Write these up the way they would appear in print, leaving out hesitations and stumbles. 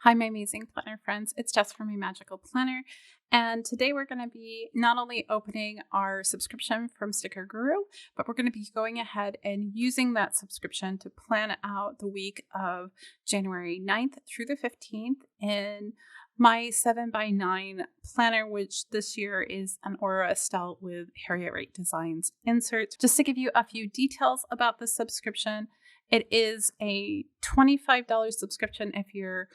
Hi, my amazing planner friends. It's Jess from My Magical Planner. And today we're going to be not only opening our subscription from Sticker Guru, but we're going to be going ahead and using that subscription to plan out the week of January 9th through the 15th in my 7x9 planner, which this year is an Aura Estelle with Harriet Wright Designs inserts. Just to give you a few details about this subscription, it is a $25 subscription if you're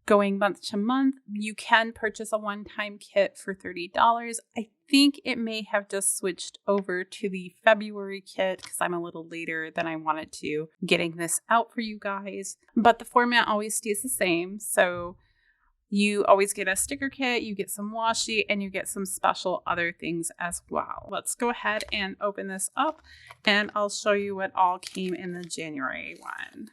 going month to month. You can purchase a one-time kit for $30. I think it may have just switched over to the February kit because I'm a little later than I wanted to getting this out for you guys. But the format always stays the same. So you always get a sticker kit, you get some washi, and you get some special other things as well. Let's go ahead and open this up and I'll show you what all came in the January one.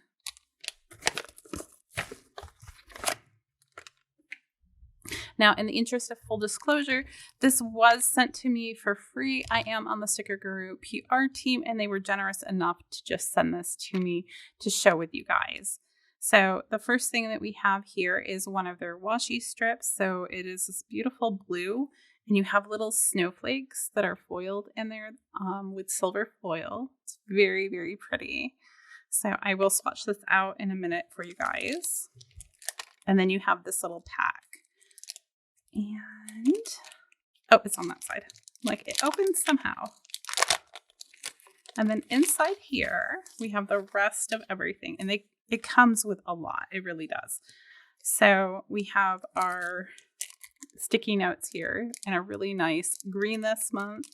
Now, in the interest of full disclosure, this was sent to me for free. I am on the Sticker Guru PR team, and they were generous enough to just send this to me to share with you guys. So the first thing that we have here is one of their washi strips. So it is this beautiful blue, and you have little snowflakes that are foiled in there with silver foil. It's very, very pretty. So I will swatch this out in a minute for you guys. And then you have this little pack. And, oh, it's on that side. Like, it opens somehow. And then inside here, we have the rest of everything. And it comes with a lot. It really does. So we have our sticky notes here in a really nice green this month.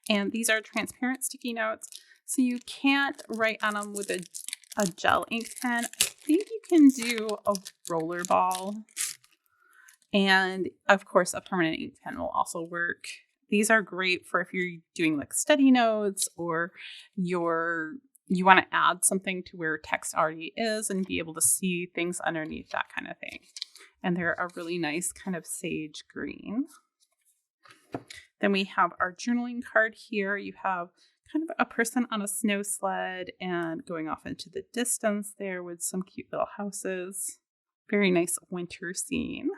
And these are transparent sticky notes. So you can't write on them with a gel ink pen. I think you can do a roller ball. And of course, a permanent ink pen will also work. These are great for if you're doing like study notes or you want to add something to where text already is and be able to see things underneath, that kind of thing. And they're a really nice kind of sage green. Then we have our journaling card here. You have kind of a person on a snow sled and going off into the distance there with some cute little houses. Very nice winter scene.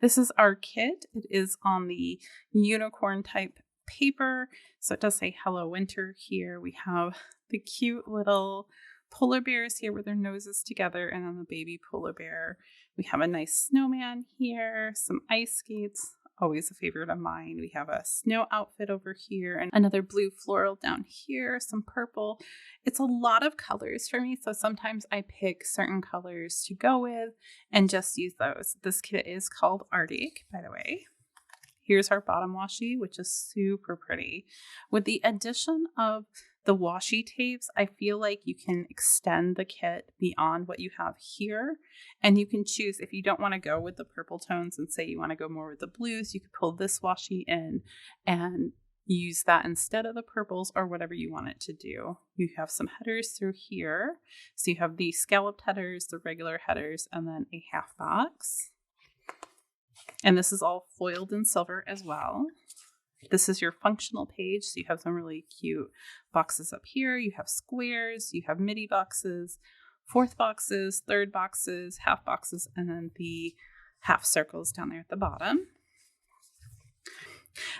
This is our kit. It is on the unicorn type paper. So it does say Hello Winter here. We have the cute little polar bears here with their noses together and then the baby polar bear. We have a nice snowman here, some ice skates, always a favorite of mine. We have a snow outfit over here and another blue floral down here, some purple. It's a lot of colors for me, so sometimes I pick certain colors to go with and just use those. This kit is called Arctic, by the way. Here's our bottom washi, which is super pretty. With the addition of the washi tapes, I feel like you can extend the kit beyond what you have here. And you can choose if you don't want to go with the purple tones and say you want to go more with the blues, you could pull this washi in and use that instead of the purples or whatever you want it to do. You have some headers through here. So you have the scalloped headers, the regular headers, and then a half box. And this is all foiled in silver as well. This is your functional page. So you have some really cute boxes up here. You have squares, you have midi boxes, fourth boxes, third boxes, half boxes, and then the half circles down there at the bottom.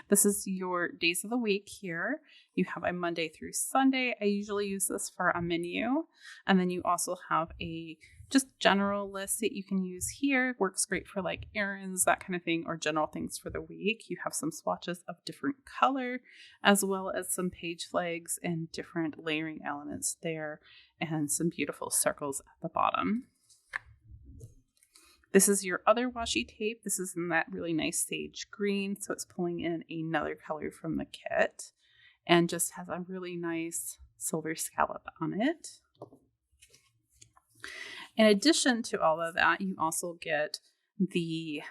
This is your days of the week here. You have a Monday through Sunday. I usually use this for a menu. And then you also have a just general list that you can use here. Works great for like errands, that kind of thing, or general things for the week. You have some swatches of different color, as well as some page flags and different layering elements there, and some beautiful circles at the bottom. This is your other washi tape. This is in that really nice sage green, so it's pulling in another color from the kit and just has a really nice silver scallop on it. In addition to all of that, you also get the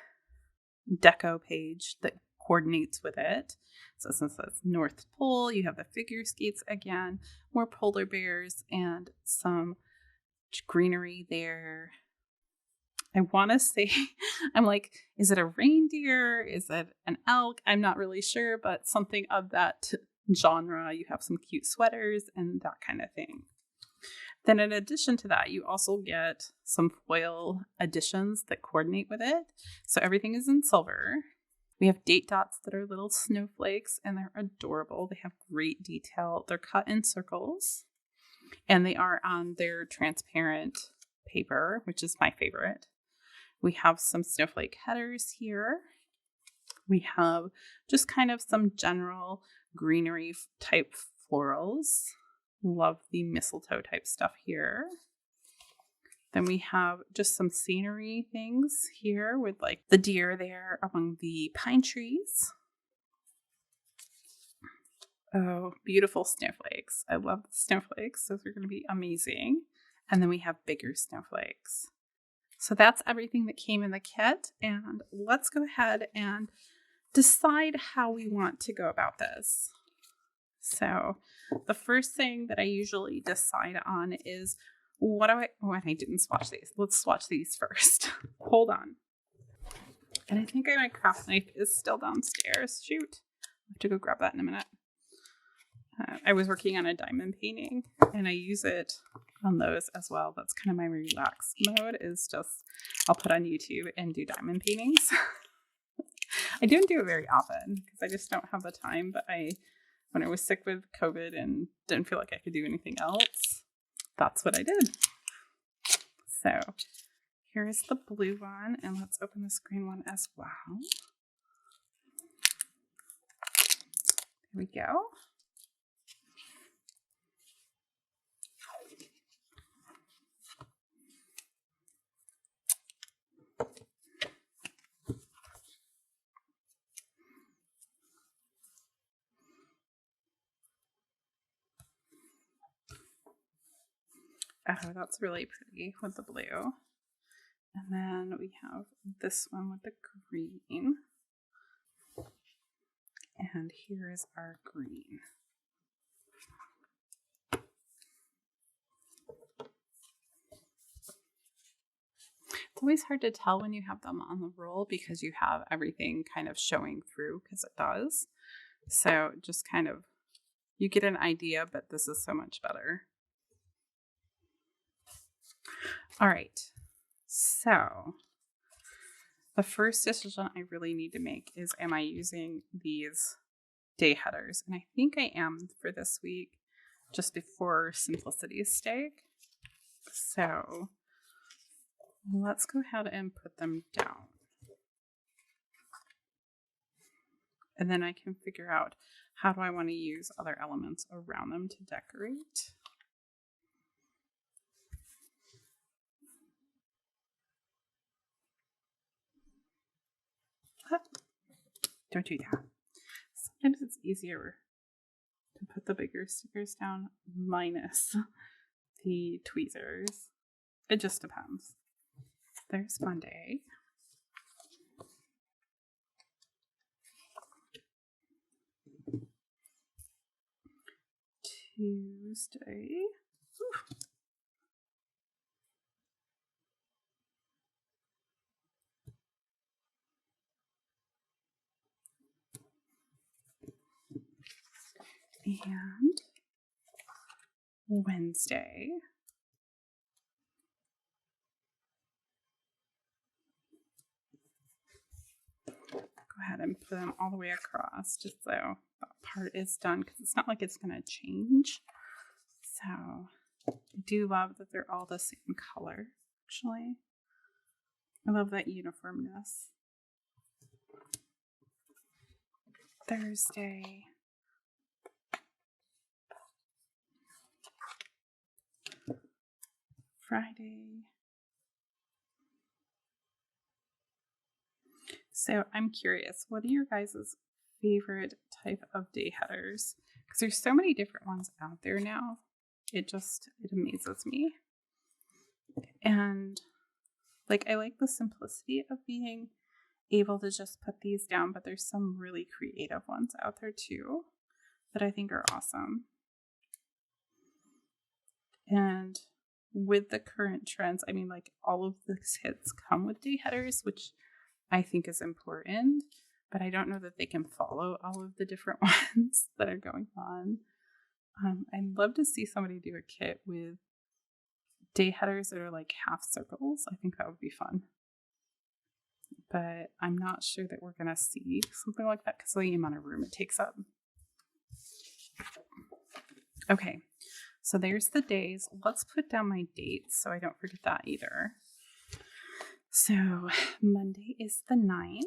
Deco page that coordinates with it. So since that's North Pole, you have the figure skates again, more polar bears, and some greenery there. I want to say, I'm like, is it a reindeer? Is it an elk? I'm not really sure, but something of that genre. You have some cute sweaters and that kind of thing. Then in addition to that, you also get some foil additions that coordinate with it. So everything is in silver. We have date dots that are little snowflakes, and they're adorable. They have great detail. They're cut in circles, and they are on their transparent paper, which is my favorite. We have some snowflake headers here. We have just kind of some general greenery type florals. Love the mistletoe type stuff here. Then we have just some scenery things here with like the deer there among the pine trees. Oh, beautiful snowflakes. I love the snowflakes. Those are going to be amazing. And then we have bigger snowflakes. So that's everything that came in the kit. And let's go ahead and decide how we want to go about this. So the first thing that I usually decide on is I didn't swatch these. Let's swatch these first. Hold on. And I think my craft knife is still downstairs. Shoot. I have to go grab that in a minute. I was working on a diamond painting and I use it on those as well. That's kind of my relaxed mode, is just I'll put on YouTube and do diamond paintings. I don't do it very often because I just don't have the time, but when I was sick with COVID and didn't feel like I could do anything else, that's what I did. So here's the blue one, and let's open this green one as well. There we go. Oh, that's really pretty with the blue. And then we have this one with the green. And here's our green. It's always hard to tell when you have them on the roll because you have everything kind of showing through, because it does. So just kind of, you get an idea, but this is so much better. All right, so the first decision I really need to make is, am I using these day headers? And I think I am for this week, just before Simplicity's stake. So let's go ahead and put them down. And then I can figure out how do I want to use other elements around them to decorate. Don't do that. Sometimes it's easier to put the bigger stickers down minus the tweezers. It just depends. There's Monday. Tuesday. Ooh. And Wednesday. Go ahead and put them all the way across just so that part is done, because it's not like it's going to change. So I do love that they're all the same color, actually. I love that uniformness. Thursday. Friday. So I'm curious, what are your guys' favorite type of day headers? Because there's so many different ones out there now. It amazes me. And like, I like the simplicity of being able to just put these down, but there's some really creative ones out there too that I think are awesome. And with the current trends, I mean, like, all of the kits come with day headers, which I think is important, but I don't know that they can follow all of the different ones that are going on. I'd love to see somebody do a kit with day headers that are like half circles. I think that would be fun. But I'm not sure that we're going to see something like that because of the amount of room it takes up. Okay, so there's the days. Let's put down my dates so I don't forget that either. So Monday is the 9th.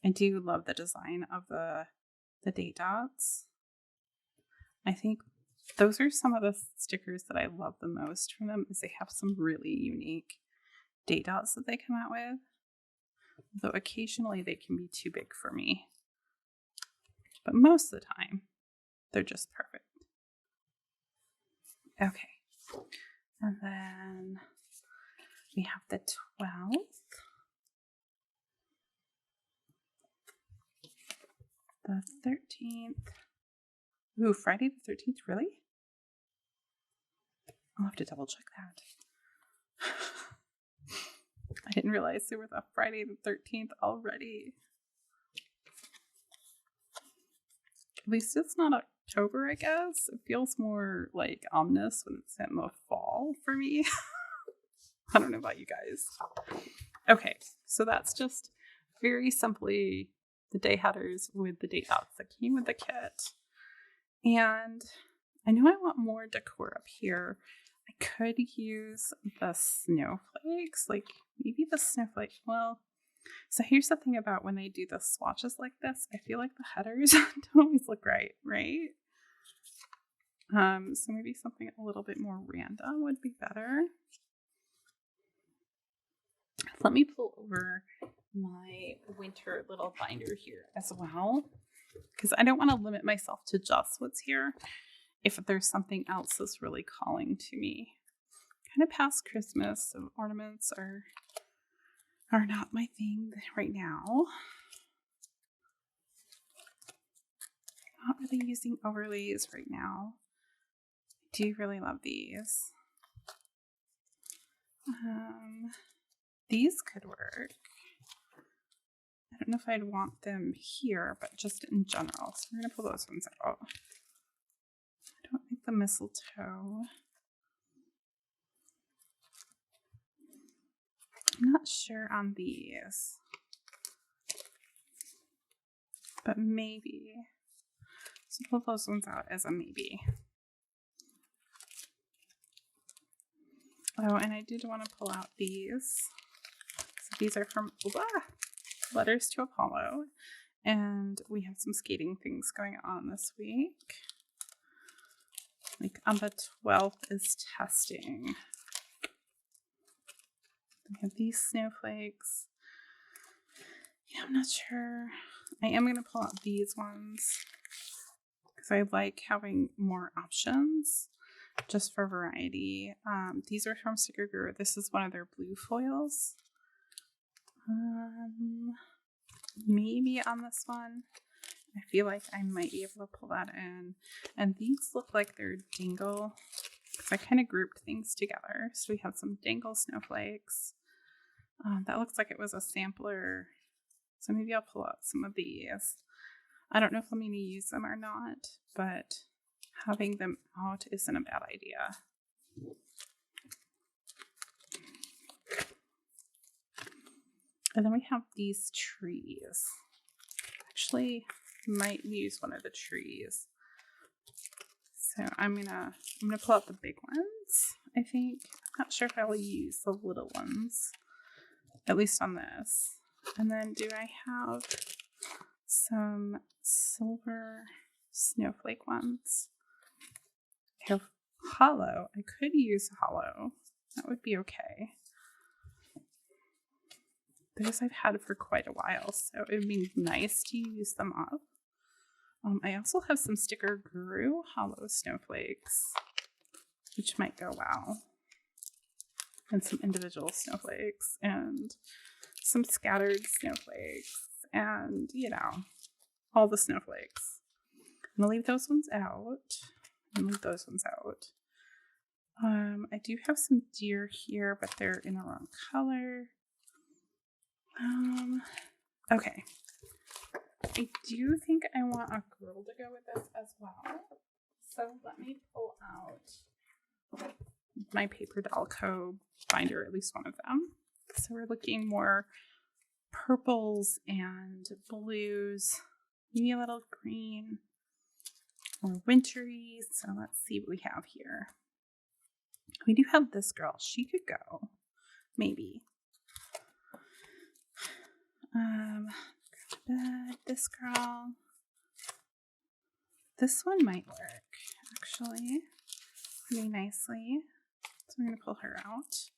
I do love the design of the date dots. I think those are some of the stickers that I love the most from them, is they have some really unique date dots that they come out with. Though occasionally they can be too big for me. But most of the time, they're just perfect. Okay. And then we have the 12th. The 13th. Ooh, Friday the 13th, really? I'll have to double check that. I didn't realize there was a Friday the 13th already. At least it's not October, I guess. It feels more like ominous when it's in the fall for me. I don't know about you guys. Okay, so that's just very simply the day headers with the date dots that came with the kit. And I know I want more decor up here. I could use the snowflakes, like maybe the snowflake. Well, so here's the thing about when they do the swatches like this, I feel like the headers don't always look right? So maybe something a little bit more random would be better. Let me pull over my winter little binder here as well, because I don't want to limit myself to just what's here if there's something else that's really calling to me. Kind of past Christmas, so ornaments are not my thing right now. Not really using overlays right now. I do really love these. These could work. I don't know if I'd want them here, but just in general. So we're going to pull those ones out. I don't think the mistletoe. I'm not sure on these, but maybe. So pull those ones out as a maybe. Oh, and I did want to pull out these. So these are from Letters to Apollo. And we have some skating things going on this week. Like on the 12th is testing. We have these snowflakes. Yeah, I'm not sure. I am going to pull out these ones because I like having more options just for variety. These are from Sticker Guru. This is one of their blue foils. Maybe on this one. I feel like I might be able to pull that in. And these look like they're dangle, because I kind of grouped things together. So we have some dangle snowflakes. That looks like it was a sampler. So maybe I'll pull out some of these. I don't know if I'm going to use them or not, but having them out isn't a bad idea. And then we have these trees. Actually, might use one of the trees. So I'm gonna pull out the big ones, I think. I'm not sure if I'll use the little ones, at least on this. And then do I have some silver snowflake ones? I have hollow. I could use hollow. That would be okay. Those I've had for quite a while, so it would be nice to use them up. I also have some Sticker Guru hollow snowflakes, which might go well. And some individual snowflakes, and some scattered snowflakes, and, you know, all the snowflakes. I'm going to leave those ones out, and leave those ones out. I do have some deer here, but they're in the wrong color. Okay. I do think I want a girl to go with this as well. So let me pull out my paper Deco binder, at least one of them. So we're looking more purples and blues, maybe a little green, more wintry. So let's see what we have here. We do have this girl. She could go, maybe. This girl. This one might work, actually, pretty nicely. So I'm going to pull her out.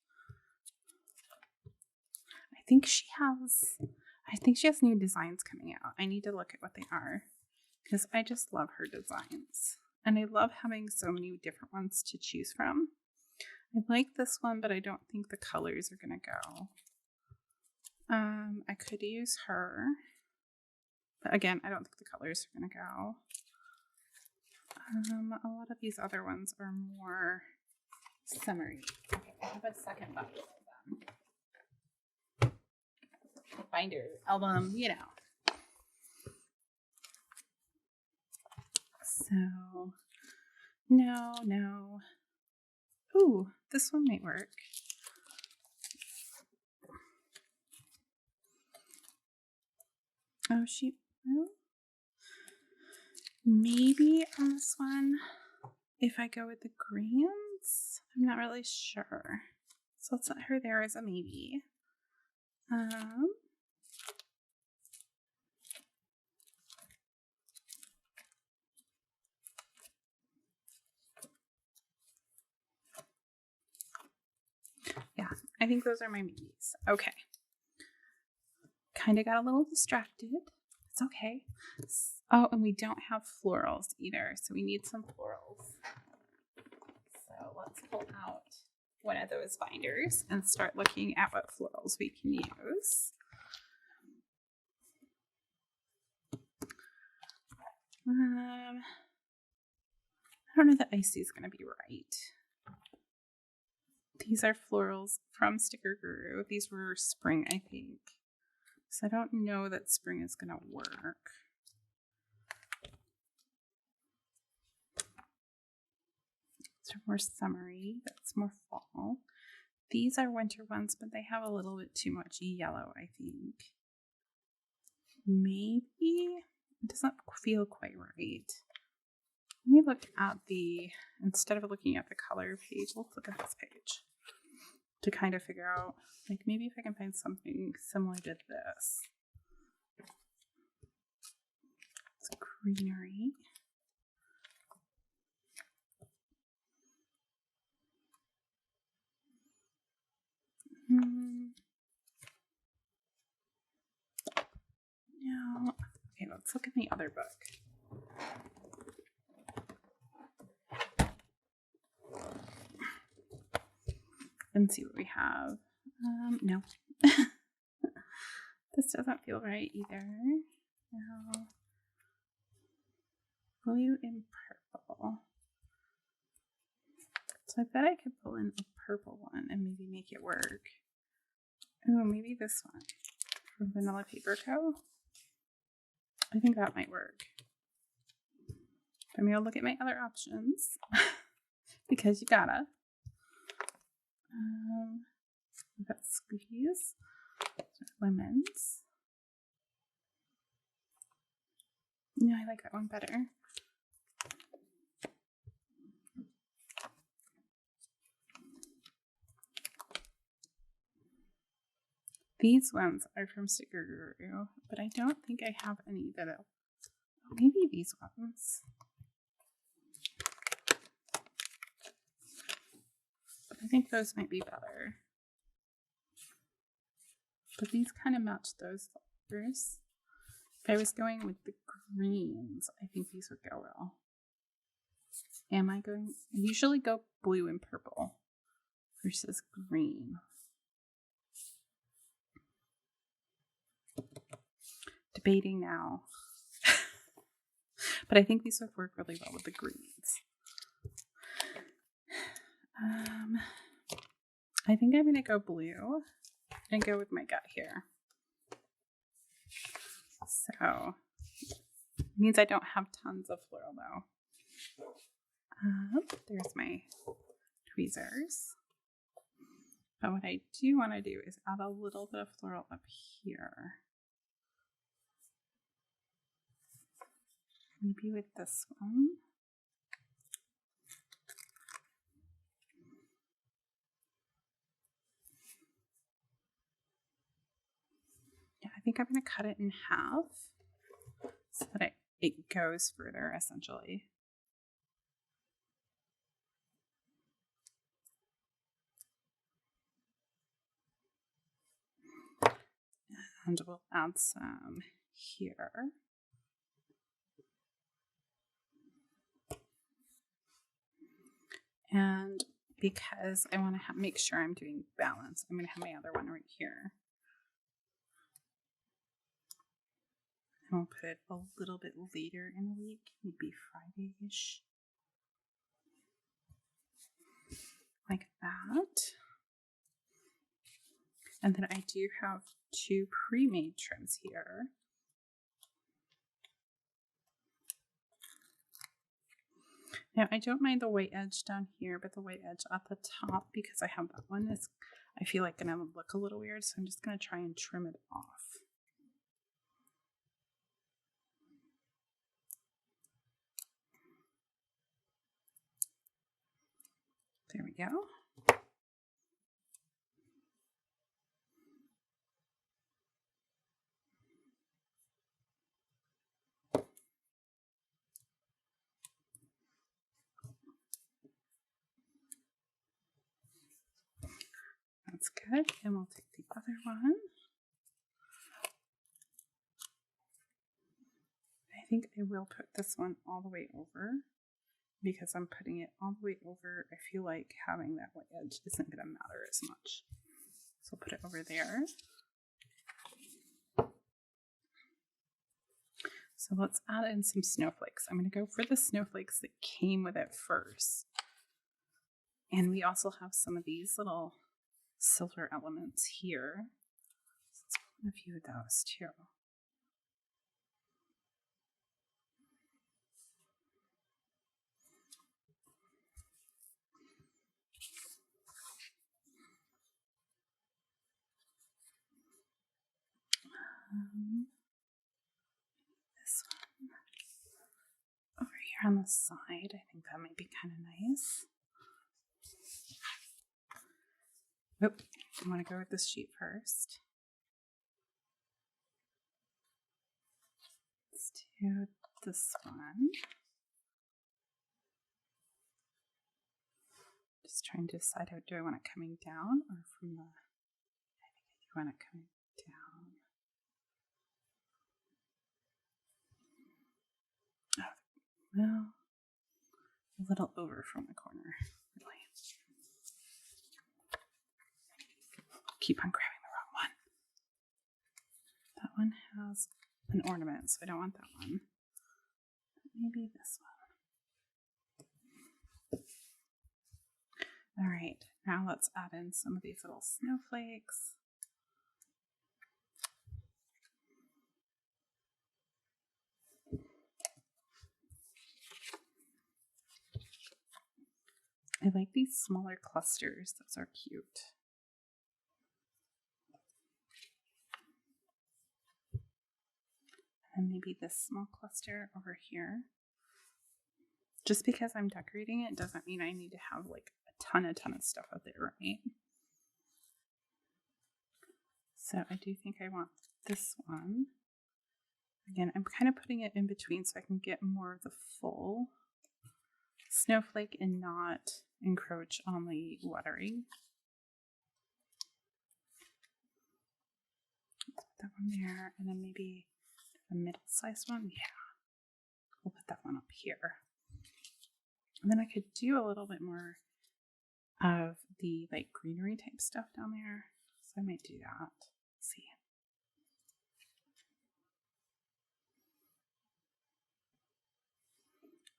I think she has new designs coming out. I need to look at what they are because I just love her designs. And I love having so many different ones to choose from. I like this one, but I don't think the colors are going to go. I could use her. But again, I don't think the colors are going to go. A lot of these other ones are more summery. Okay, I have a second bucket of them. Binder, album, you know. So, no. Ooh, this one might work. Oh, maybe on this one, if I go with the greens, I'm not really sure. So let's set her there as a maybe. Yeah, I think those are my maybes. Okay. Kind of got a little distracted. It's okay. Oh, and we don't have florals either, so we need some florals. So let's pull out one of those binders and start looking at what florals we can use. I don't know that icy is going to be right. These are florals from Sticker Guru. These were spring, I think. So I don't know that spring is going to work. These are more summery. That's more fall. These are winter ones, but they have a little bit too much yellow, I think. Maybe it doesn't feel quite right. Let me look at instead of looking at the color page, let's look at this page to kind of figure out, like, maybe if I can find something similar to this. It's greenery. No. Okay, let's look in the other book. And see what we have. No. This doesn't feel right either. No. Blue and purple. So I bet I could pull in a purple one and maybe make it work. Oh, maybe this one from Vanilla Paper Co. I think that might work. I'm going to look at my other options because you gotta. We've got squeeze, lemons. No, I like that one better. These ones are from Sticker Guru, but I don't think I have any that are, maybe these ones. But I think those might be better. But these kind of match those colors. If I was going with the greens, I think these would go well. I usually go blue and purple versus green. Debating now. But I think these would work really well with the greens. I think I'm going to go blue and go with my gut here. So, it means I don't have tons of floral though. There's my tweezers. But what I do want to do is add a little bit of floral up here. Maybe with this one. Yeah, I think I'm going to cut it in half so that it goes further, essentially. And we'll add some here. And because I want to make sure I'm doing balance, I'm going to have my other one right here. And we'll put it a little bit later in the week, maybe Friday-ish. Like that. And then I do have 2 pre-made trims here. Now, I don't mind the white edge down here, but the white edge at the top, because I have that one, is, I feel like, going to look a little weird, so I'm just going to try and trim it off. There we go. That's good. And we'll take the other one. I think I will put this one all the way over because I'm putting it all the way over. I feel like having that white edge isn't going to matter as much. So I'll put it over there. So let's add in some snowflakes. I'm going to go for the snowflakes that came with it first. And we also have some of these little silver elements here. So let's put a few of those too. This one over here on the side, I think that might be kind of nice. Nope, I want to go with this sheet first. Let's do this one. Just trying to decide how do I want it coming down or from the, I think I do want it coming down. Oh, well, a little over from the corner, really. Keep on grabbing the wrong one. That one has an ornament, so I don't want that one. Maybe this one. All right, now let's add in some of these little snowflakes. I like these smaller clusters. Those are cute. And maybe this small cluster over here. Just because I'm decorating it doesn't mean I need to have like a ton of stuff out there, right? So I do think I want this one. Again, I'm kind of putting it in between so I can get more of the full snowflake and not encroach on the lettering. Put that one there, and then maybe a middle-sized one. Yeah, we'll put that one up here. And then I could do a little bit more of the like greenery type stuff down there. So I might do that. Let's see.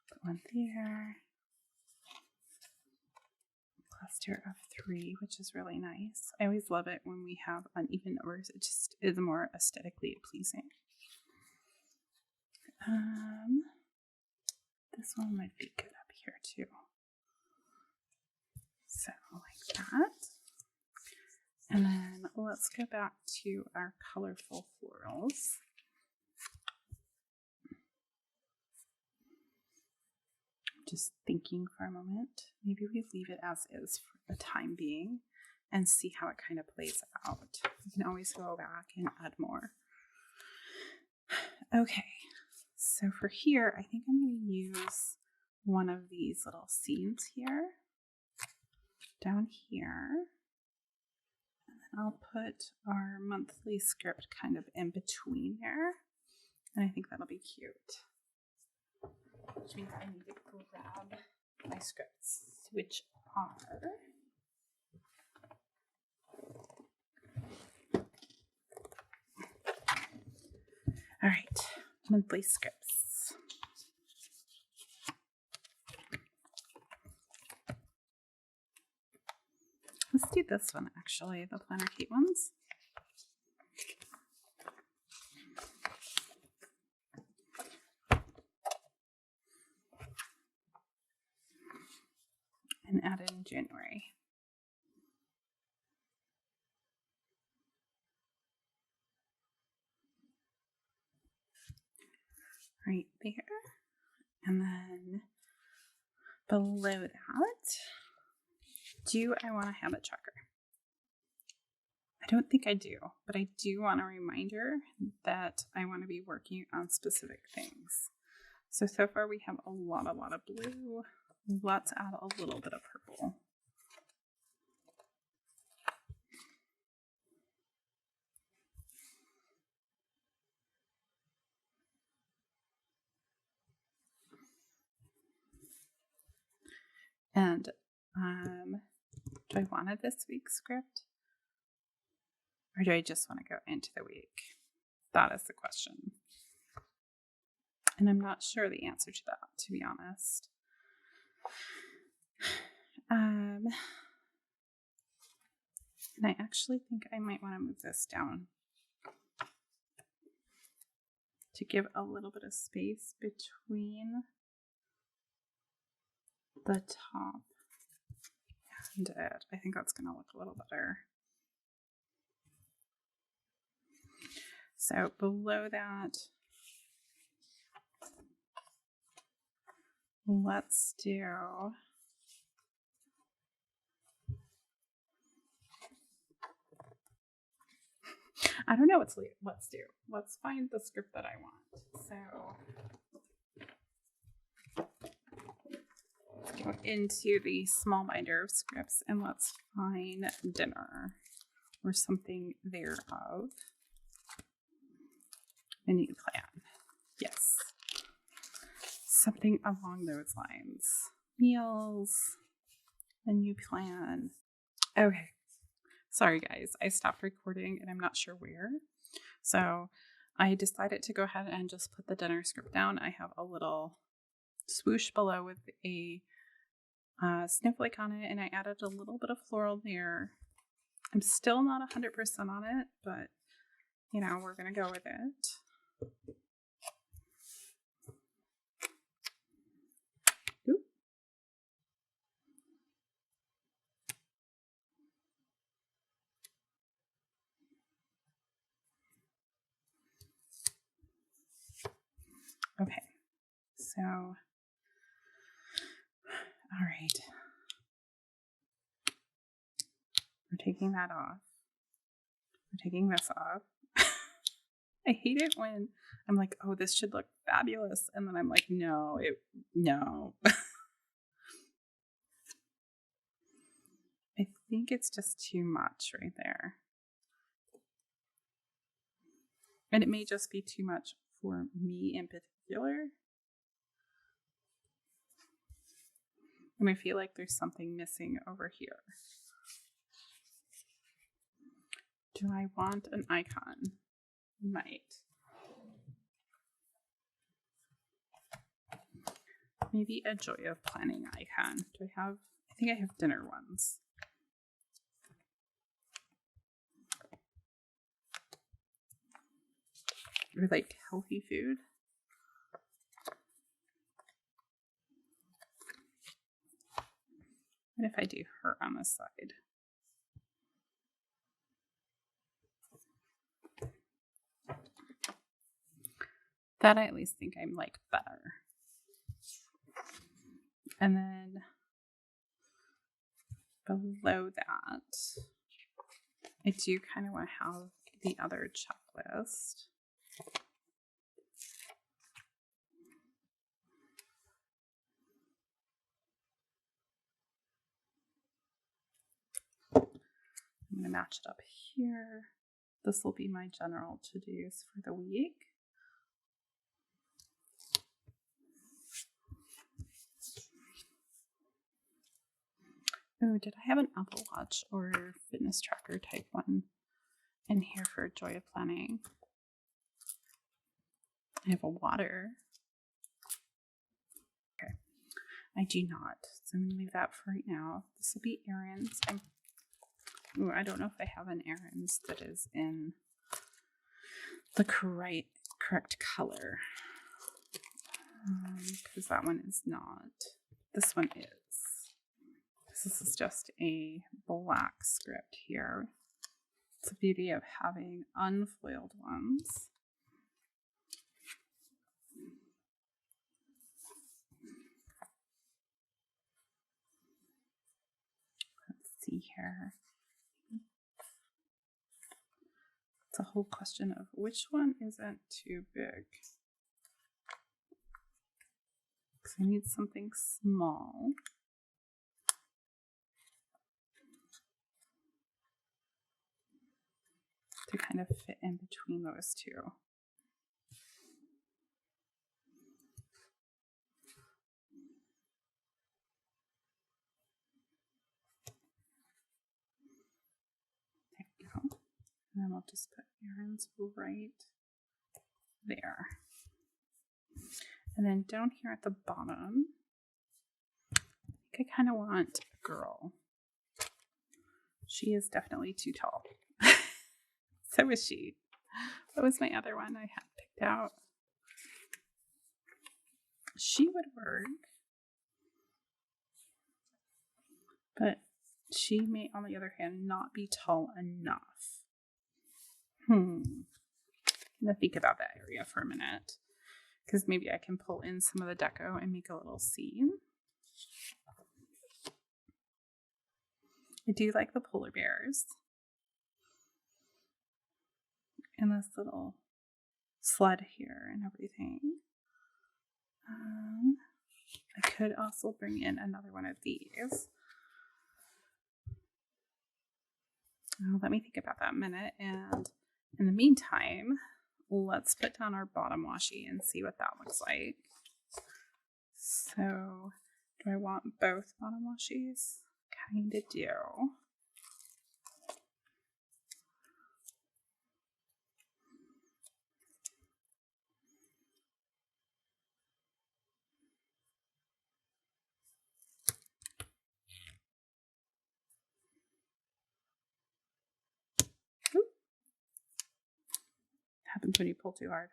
Put one there. Cluster of 3, which is really nice. I always love it when we have uneven numbers. It just is more aesthetically pleasing. This one might be good up here too. So like that. And then let's go back to our colorful florals. Just thinking for a moment, maybe we leave it as is for the time being and see how it kind of plays out. We can always go back and add more. Okay, so for here, I think I'm going to use one of these little scenes here, down here. And then I'll put our monthly script kind of in between there. And I think that'll be cute. Which means I need to grab my scripts, which are all right, monthly scripts. Let's do this one actually, the Planner Kate ones. And add in January. Right there. And then below that, do I want a habit tracker? I don't think I do, but I do want a reminder that I want to be working on specific things. So far we have a lot of blue. Let's add a little bit of purple. And do I want it this week's script? Or do I just want to go into the week? That is the question. And I'm not sure the answer to that, to be honest. And I actually think I might want to move this down to give a little bit of space between the top and it. I think that's going to look a little better. So below that, let's do I don't know let's do. Let's find the script that I want. So let's go into the small binder of scripts and let's find dinner or something thereof. A new plan. Yes. Something along those lines. Meals, a new plan. Okay. Sorry guys, I stopped recording and I'm not sure where. So I decided to go ahead and just put the dinner script down. I have a little swoosh below with a snowflake on it and I added a little bit of floral there. I'm still not 100% on it, but you know, we're going to go with it. Oop. Okay, so, all right. We're taking that off. We're taking this off. I hate it when I'm like, oh, this should look fabulous. And then I'm like, no. I think it's just too much right there. And it may just be too much for me in particular. And I feel like there's something missing over here. Do I want an icon? Might. Maybe a joy of planning icon. I think I have dinner ones. Or like healthy food. What if I do her on this side? That I at least think I'm like better. And then below that, I do kind of want to have the other checklist. I'm going to match it up here. This will be my general to-dos for the week. Oh, did I have an Apple Watch or fitness tracker type one in here for joy of planning? I have a water. Okay, I do not. So I'm going to leave that for right now. This will be errands. I don't know if I have an errands that is in the correct color. Because that one is not. This one is. This is just a black script here. It's the beauty of having unfoiled ones. Let's see here. It's a whole question of which one isn't too big. Because I need something small. To kind of fit in between those two. There we go. And then we'll just put errands right there. And then down here at the bottom, I think I kind of want a girl. She is definitely too tall. So is she. What was my other one I had picked out? She would work. But she may, on the other hand, not be tall enough. I'm going to think about that area for a minute. Because maybe I can pull in some of the deco and make a little scene. I do like the polar bears. And this little sled here and everything. I could also bring in another one of these. Let me think about that a minute. And in the meantime, let's put down our bottom washi and see what that looks like. So, do I want both bottom washies? Kind of do. Happens when you pull too hard.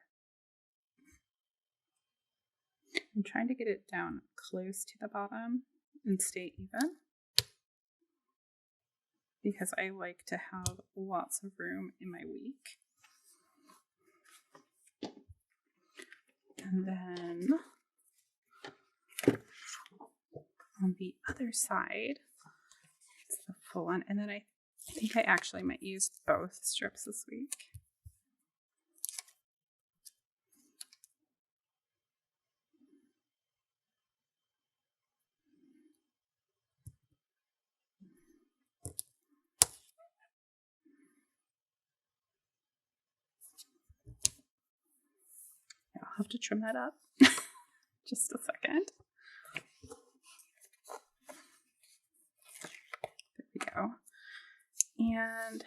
I'm trying to get it down close to the bottom and stay even because I like to have lots of room in my week. And then on the other side, it's the full one. And then I think I actually might use both strips this week. I'll have to trim that up. Just a second. There we go. And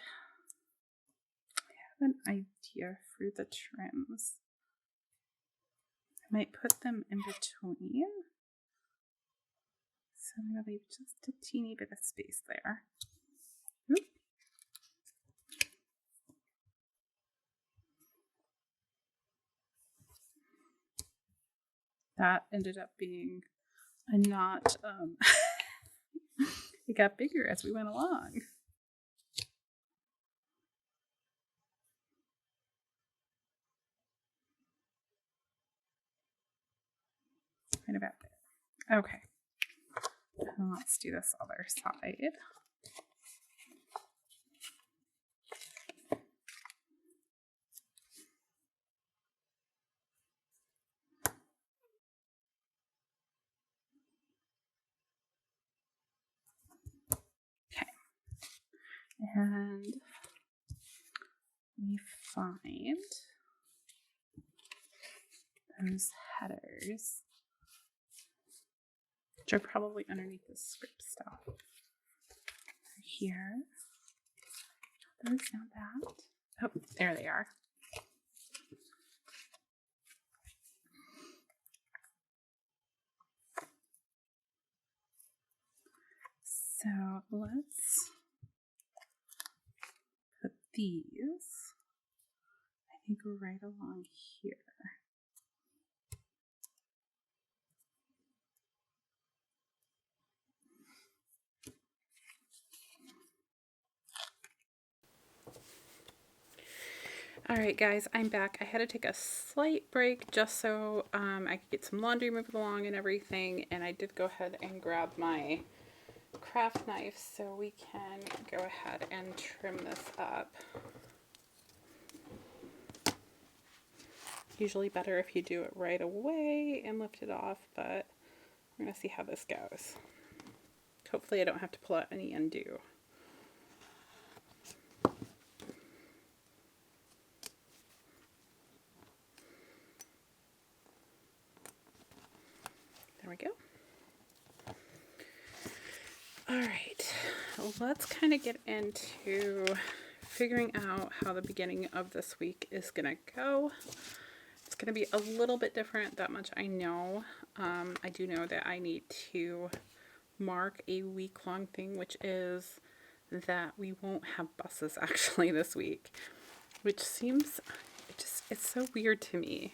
I have an idea for the trims. I might put them in between. So I'm going to leave just a teeny bit of space there. Oop. That ended up being a not It got bigger as we went along. Right about there. Okay. And let's do this other side. Okay. And we find those headers, which are probably underneath the script stuff. Here. Those not that. Oh, there they are. So let's put these, I think, right along here. All right, guys, I'm back. I had to take a slight break just so I could get some laundry moving along and everything. And I did go ahead and grab my craft knife so we can go ahead and trim this up. Usually better if you do it right away and lift it off, but we're going to see how this goes. Hopefully I don't have to pull out any undo. There we go. All right, let's kind of get into figuring out how the beginning of this week is going to go. It's going to be a little bit different, that much I know. I do know that I need to mark a week-long thing, which is that we won't have buses actually this week, which seems, it's so weird to me.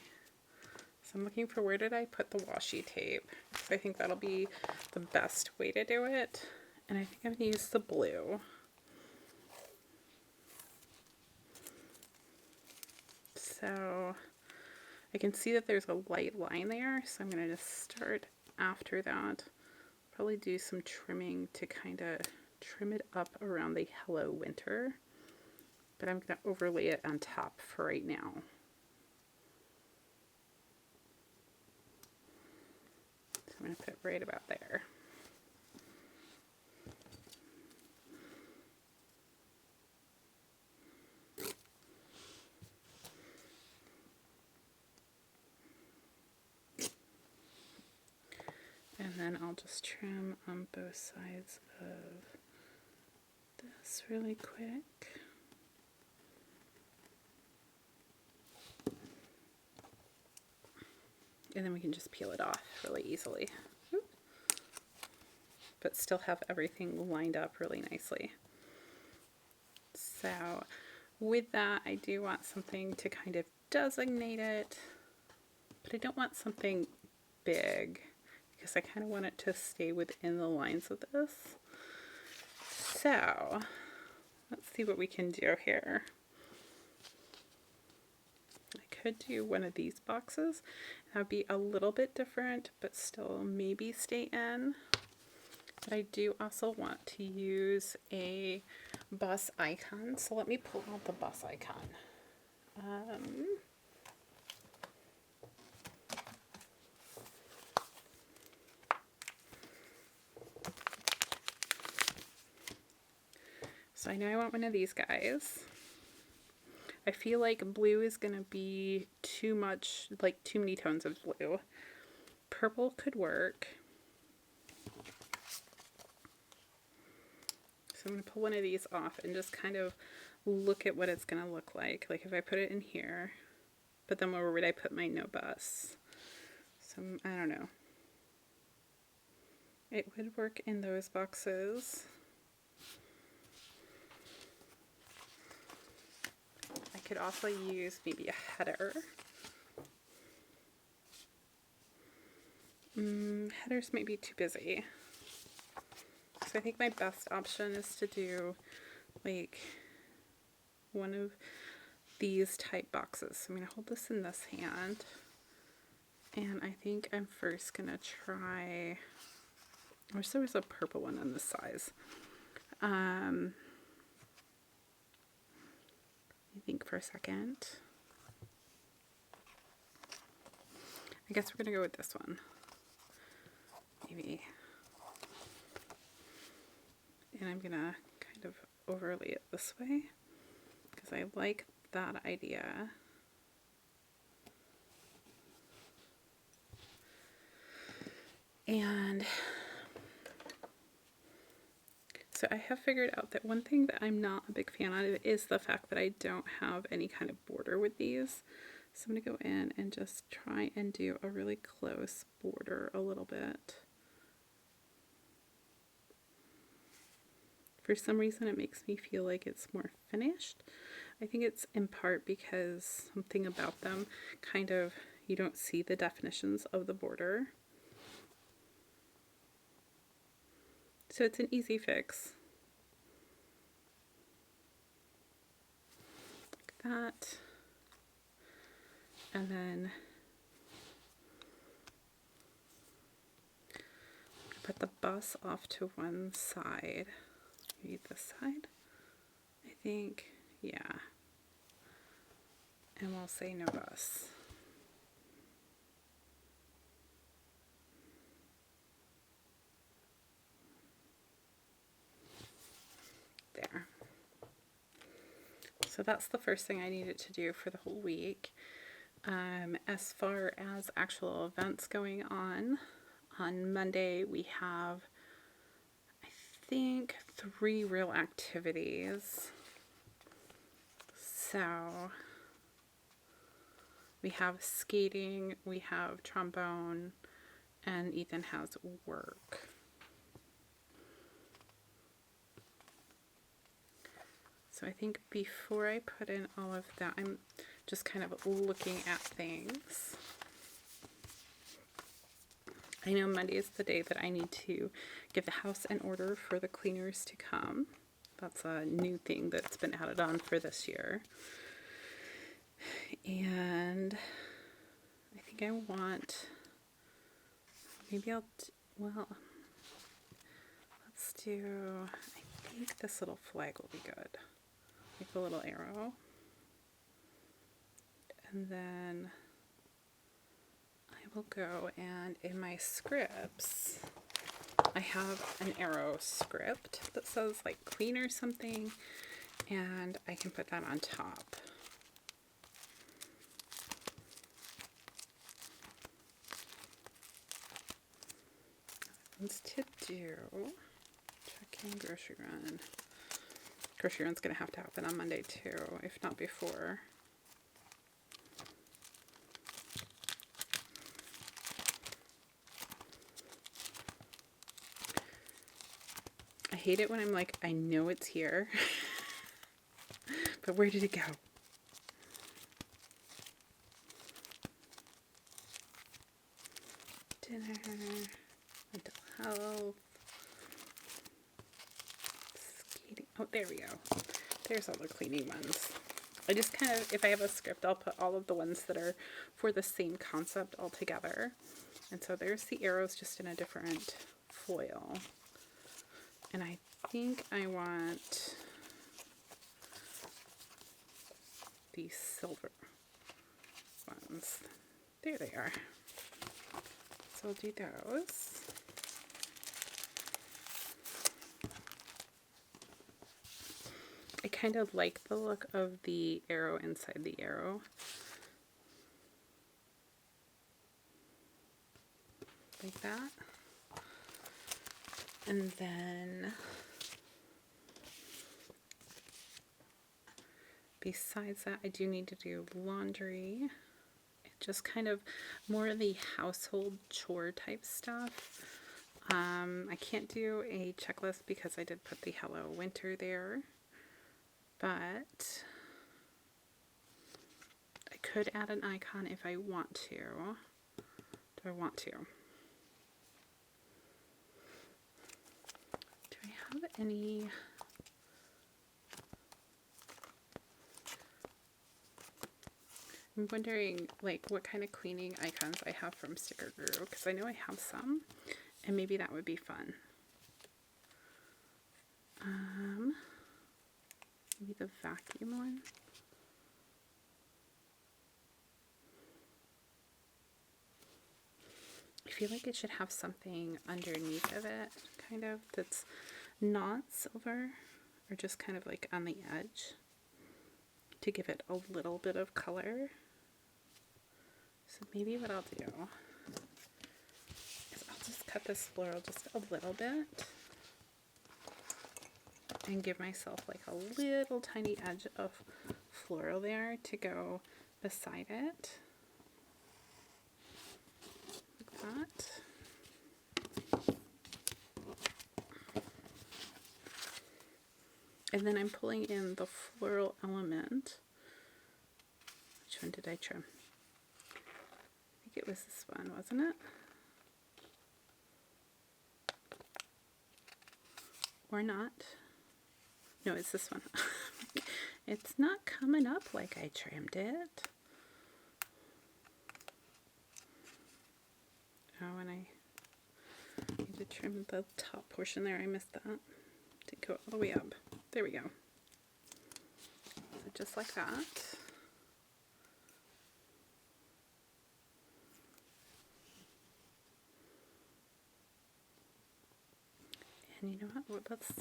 So I'm looking for, where did I put the washi tape? So I think that'll be the best way to do it. And I think I'm going to use the blue. So I can see that there's a light line there, so I'm going to just start after that. Probably do some trimming to kind of trim it up around the Hello Winter. But I'm going to overlay it on top for right now. So I'm going to put it right about there. And then I'll just trim on both sides of this really quick. And then we can just peel it off really easily. But still have everything lined up really nicely. So with that, I do want something to kind of designate it, but I don't want something big because I kind of want it to stay within the lines of this. So let's see what we can do here. I could do one of these boxes. That would be a little bit different, but still maybe stay in. But I do also want to use a bus icon. So let me pull out the bus icon. So I know I want one of these guys. I feel like blue is going to be too much, like too many tones of blue. Purple could work. So I'm going to pull one of these off and just kind of look at what it's going to look like. Like if I put it in here, but then where would I put my no bus? So I don't know. It would work in those boxes. I could also use maybe a header. Headers may be too busy. So So I think my best option is to do like one of these type boxes. I'm going to hold this in this hand, and I think I'm first going to try, I wish there was a purple one in this size. I think for a second. I guess we're going to go with this one. Maybe. And I'm going to kind of overlay it this way because I like that idea. And so I have figured out that one thing that I'm not a big fan of is the fact that I don't have any kind of border with these. So I'm going to go in and just try and do a really close border a little bit. For some reason it makes me feel like it's more finished. I think it's in part because something about them kind of, you don't see the definitions of the border. So it's an easy fix. Like that. And then put the bus off to one side. Maybe this side, I think, yeah. And we'll say no bus. There. So that's the first thing I needed to do for the whole week. As far as actual events going on Monday we have, I think, 3 real activities. So we have skating, we have trombone, and Ethan has work. So I think before I put in all of that, I'm just kind of looking at things. I know Monday is the day that I need to give the house an order for the cleaners to come. That's a new thing that's been added on for this year. And I think I want, maybe I'll, well, let's do, I think this little flag will be good. Like a little arrow. And then I will go, and in my scripts I have an arrow script that says like clean or something, and I can put that on top. Things to do. Checking grocery run. Grocery run's gonna have to happen on Monday too, if not before. I hate it when I'm like, I know it's here, but where did it go? Dinner, mental health, skating. Oh, there we go. There's all the cleaning ones. I just kind of, if I have a script, I'll put all of the ones that are for the same concept all together. And so there's the arrows just in a different foil. And I think I want these silver ones. There they are. So I'll do those. I kind of like the look of the arrow inside the arrow. Like that. And then besides that, I do need to do laundry. Just kind of more of the household chore type stuff. I can't do a checklist because I did put the Hello Winter there. But I could add an icon if I want to. Do I want to? Do I have any I'm wondering like what kind of cleaning icons I have from Sticker Guru, because I know I have some and maybe that would be fun. Maybe the vacuum one. I feel like it should have something underneath of it, kind of, that's not silver, or just kind of like on the edge, to give it a little bit of color. So maybe what I'll do is I'll just cut this floral just a little bit and give myself like a little tiny edge of floral there to go beside it. That. And then I'm pulling in the floral element. Which one did I trim? I think it was this one, wasn't it? Or not? No, it's this one. It's not coming up like I trimmed it. Oh, and I need to trim the top portion there. I missed that. Didn't go all the way up. There we go. So just like that. And you know what? Let's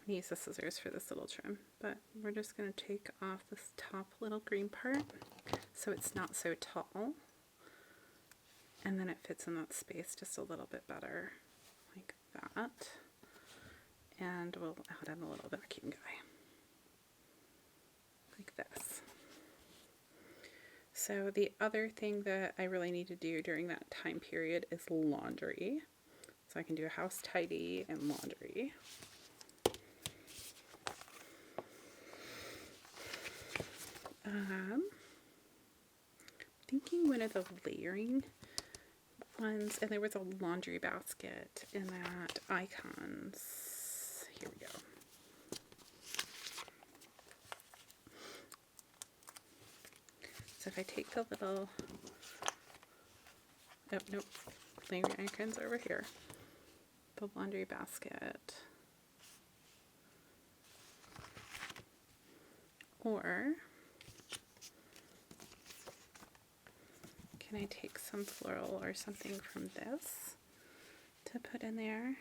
use the scissors for this little trim. But we're just going to take off this top little green part so it's not so tall. And then it fits in that space just a little bit better, like that. And we'll add in a little vacuum guy, like this. So the other thing that I really need to do during that time period is laundry. So I can do a house tidy and laundry. Thinking one of the layering ones, and there was a laundry basket in that icons. Here we go. So if I take the little, oh nope, layering icons over here, the laundry basket, or can I take some floral or something from this to put in there?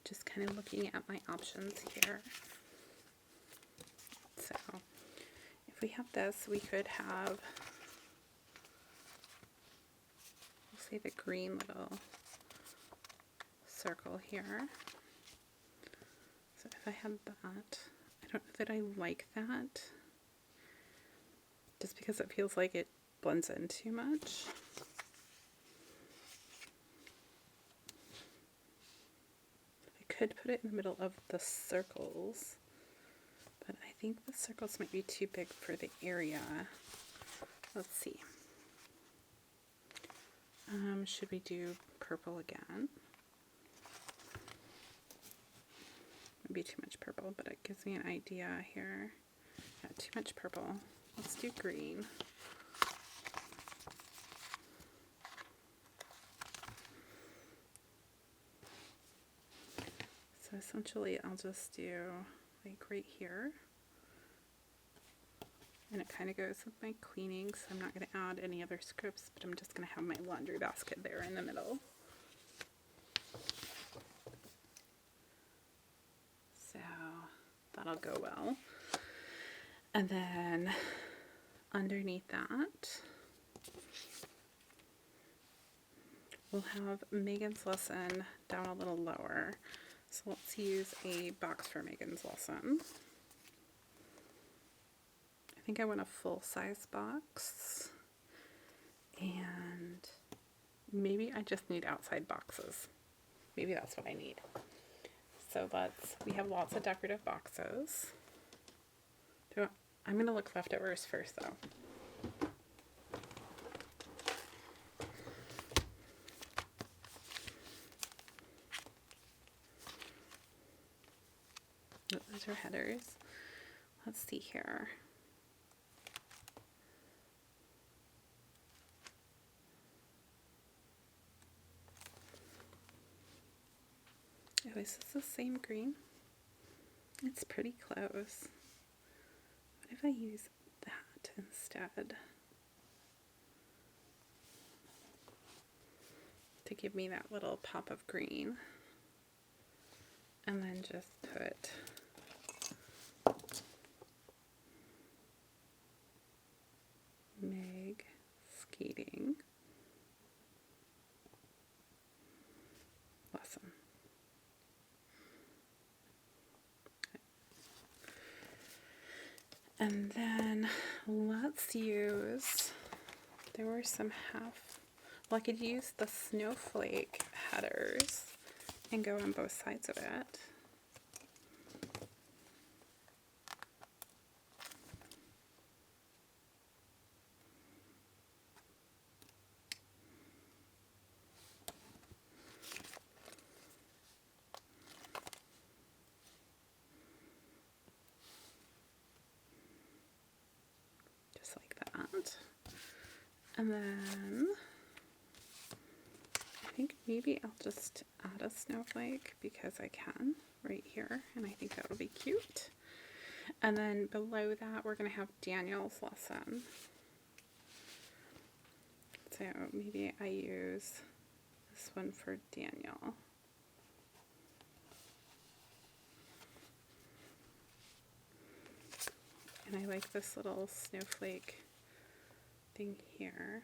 Just kind of looking at my options here. So if we have this, we could have, say, the green little circle here. So if I had that, I don't know that I like that, just because it feels like it blends in too much. I could put it in the middle of the circles, but I think the circles might be too big for the area. Let's see. Should we do purple again? Maybe too much purple, but it gives me an idea here. Yeah, too much purple. Let's do green. So essentially I'll just do like right here. And it kind of goes with my cleaning, so I'm not going to add any other scripts, but I'm just going to have my laundry basket there in the middle. So that'll go well. And then underneath that, we'll have Megan's lesson down a little lower. So let's use a box for Megan's lesson. I think I want a full-size box, and maybe I just need outside boxes. Maybe that's what I need. So we have lots of decorative boxes. I'm going to look leftovers first though. Those are headers. Let's see here. Oh, is this the same green? It's pretty close. What if I use that instead? To give me that little pop of green. And then just put Meg skating lesson. And then let's use, there were some well, I could use the snowflake headers and go on both sides of it. Just like that. And then I think maybe I'll just add a snowflake because I can right here, and I think that will be cute. And then below that we're going to have Daniel's lesson. So maybe I use this one for Daniel. And I like this little snowflake thing here.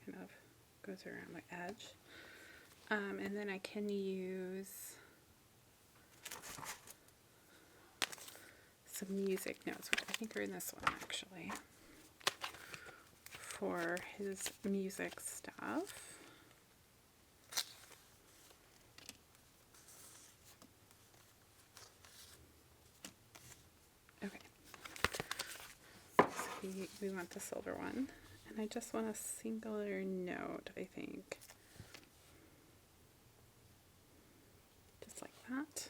Kind of goes around the edge. And then I can use some music notes, which I think are in this one actually, for his music stuff. Okay. So we want the silver one. And I just want a singular note, I think. Just like that.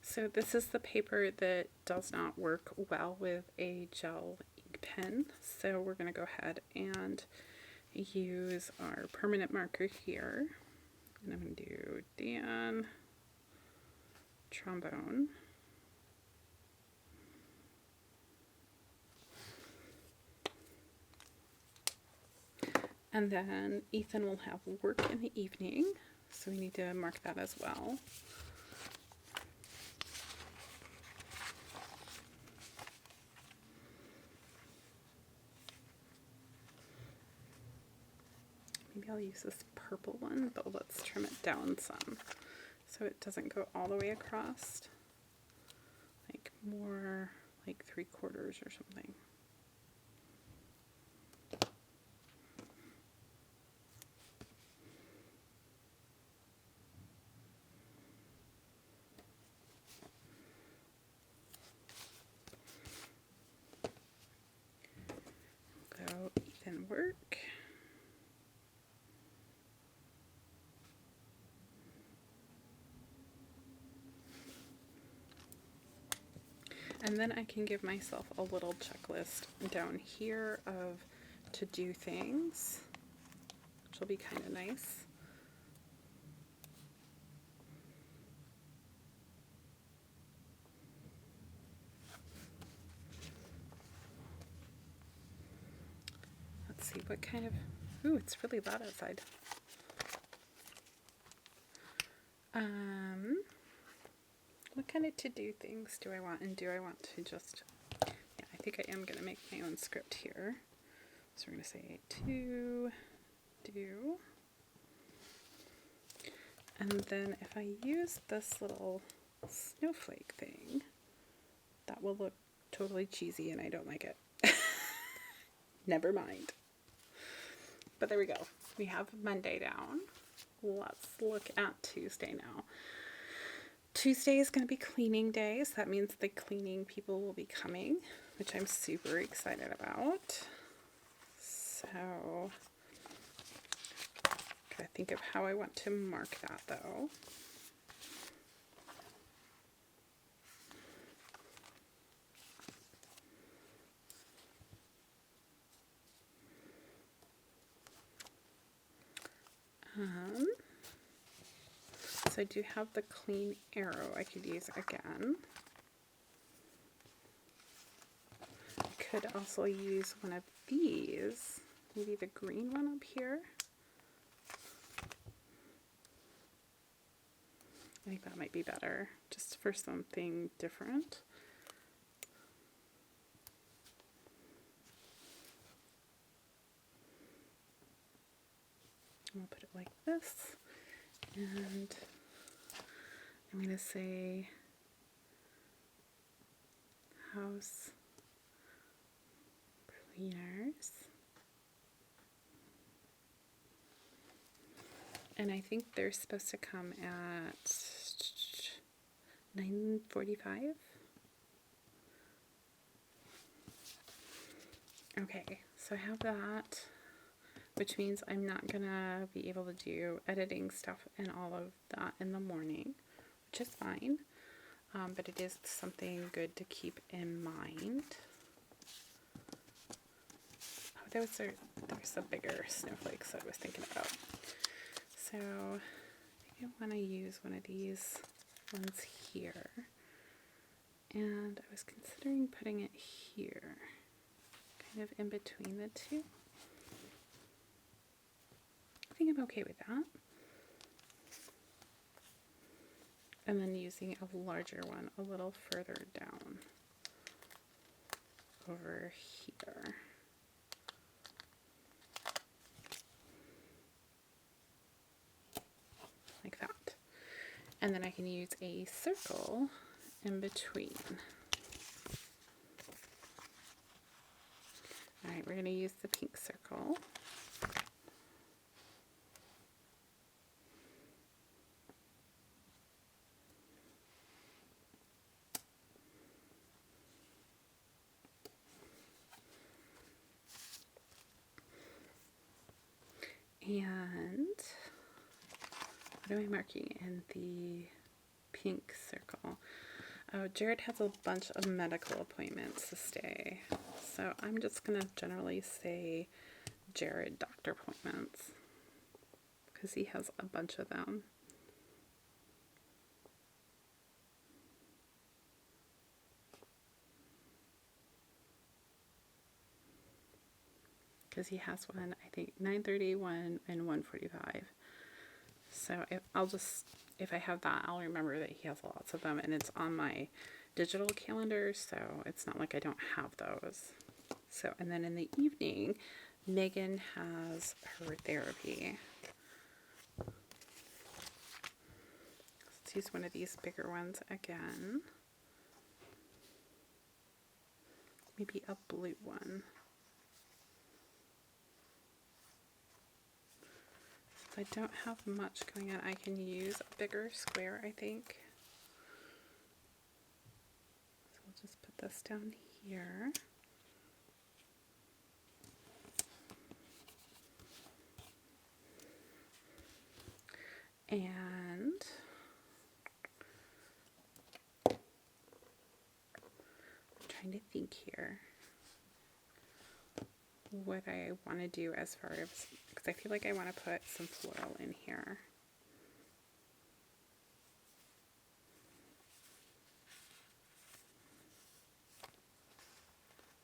So this is the paper that does not work well with a gel ink pen. So we're going to go ahead and use our permanent marker here. And I'm going to do Dan trombone. And then Ethan will have work in the evening, so we need to mark that as well. Maybe I'll use this purple one, but let's trim it down some so it doesn't go all the way across. Like more like 3/4 or something. Go Ethan work. And then I can give myself a little checklist down here of to-do things, which will be kind of nice. Let's see, what kind of, ooh, it's really loud outside. What kind of to-do things do I want? And do I want to just, yeah, I think I am going to make my own script here. So we're going to say to do. And then if I use this little snowflake thing, that will look totally cheesy and I don't like it. Never mind. But there we go. We have Monday down. Let's look at Tuesday now. Tuesday is going to be cleaning day, so that means the cleaning people will be coming, which I'm super excited about. So, gotta think of how I want to mark that though. So I do have the clean arrow I could use again. I could also use one of these, maybe the green one up here. I think that might be better, just for something different. I'll put it like this, and I'm going to say house cleaners. And I think they're supposed to come at 9:45. Okay, so I have that, which means I'm not gonna be able to do editing stuff and all of that in the morning, which is fine, but it is something good to keep in mind. Oh, there's a bigger snowflakes that I was thinking about. So maybe I want to use one of these ones here, and I was considering putting it here, kind of in between the two. I think I'm okay with that. And then using a larger one a little further down over here. Like that. And then I can use a circle in between. Alright, we're going to use the pink circle. And what am I marking in the pink circle? Oh, Jared has a bunch of medical appointments to stay. So I'm just going to generally say Jared doctor appointments, because he has a bunch of them. Because he has one, I think 9:30, 1, and 1:45. So if I have that, I'll remember that he has lots of them, and it's on my digital calendar, so it's not like I don't have those. So, and then in the evening, Megan has her therapy. Let's use one of these bigger ones again. Maybe a blue one. If I don't have much going on, I can use a bigger square, I think. So we'll just put this down here. And I'm trying to think here what I want to do as far as, because I feel like I want to put some floral in here.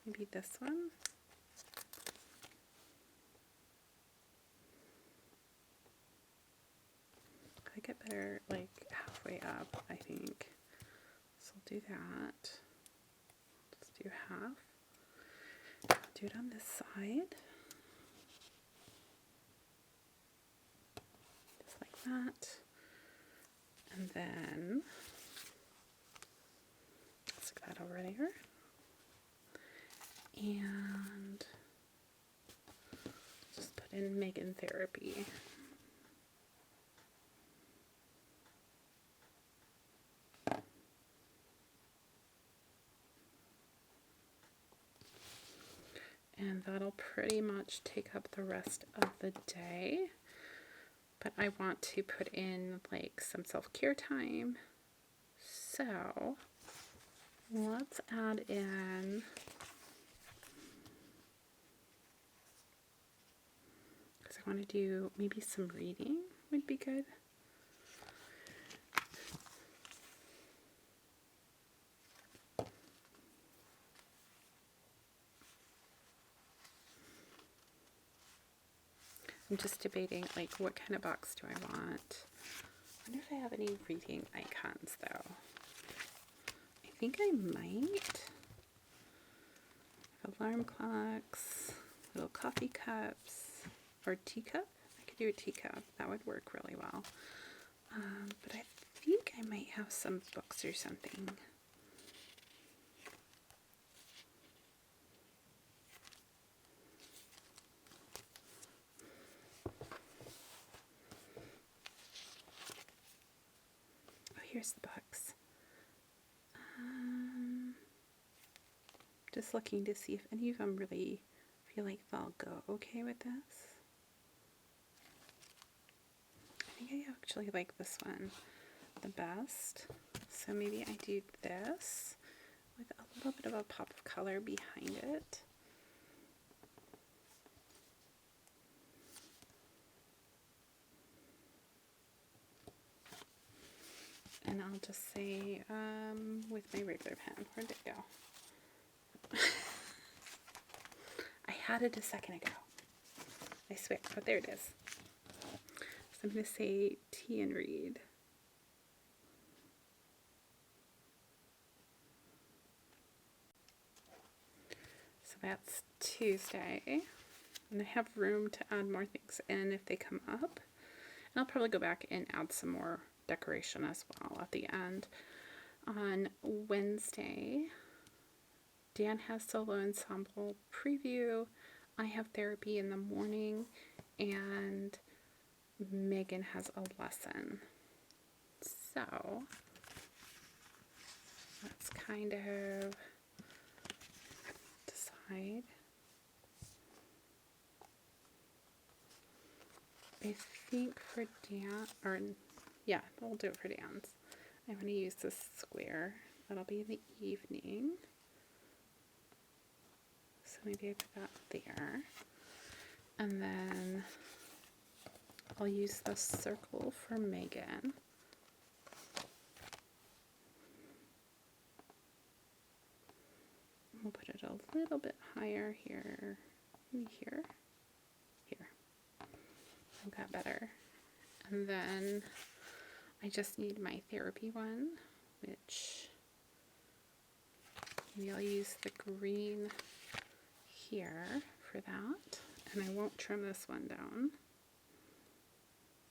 Maybe this one. I get better like halfway up, I think. So I'll do that. Just do half. Do it on this side. Just like that. And then stick that over there. And just put in Megan therapy. And that'll pretty much take up the rest of the day. But I want to put in like some self-care time. So let's add in, because I want to do maybe some reading would be good. I'm just debating, like, what kind of box do I want? I wonder if I have any reading icons, though. I think I might. Alarm clocks, little coffee cups, or teacup. I could do a teacup. That would work really well. But I think I might have some books or something. Here's the books. Just looking to see if any of them really feel like they'll go okay with this. I think I actually like this one the best. So maybe I do this with a little bit of a pop of color behind it. And I'll just say, with my regular pen, where'd it go? I had it a second ago. I swear, but there it is. So I'm going to say tea and read. So that's Tuesday. And I have room to add more things in if they come up. And I'll probably go back and add some more decoration as well at the end. On Wednesday, Dan has solo ensemble preview. I have therapy in the morning, and Megan has a lesson. So let's kind of decide. I think for Dan, or yeah, we'll do it for Dan's. I'm going to use this square. That'll be in the evening. So maybe I put that there. And then I'll use the circle for Megan. We'll put it a little bit higher here, maybe here, here. I think that better. And then I just need my therapy one, which maybe I'll use the green here for that. And I won't trim this one down,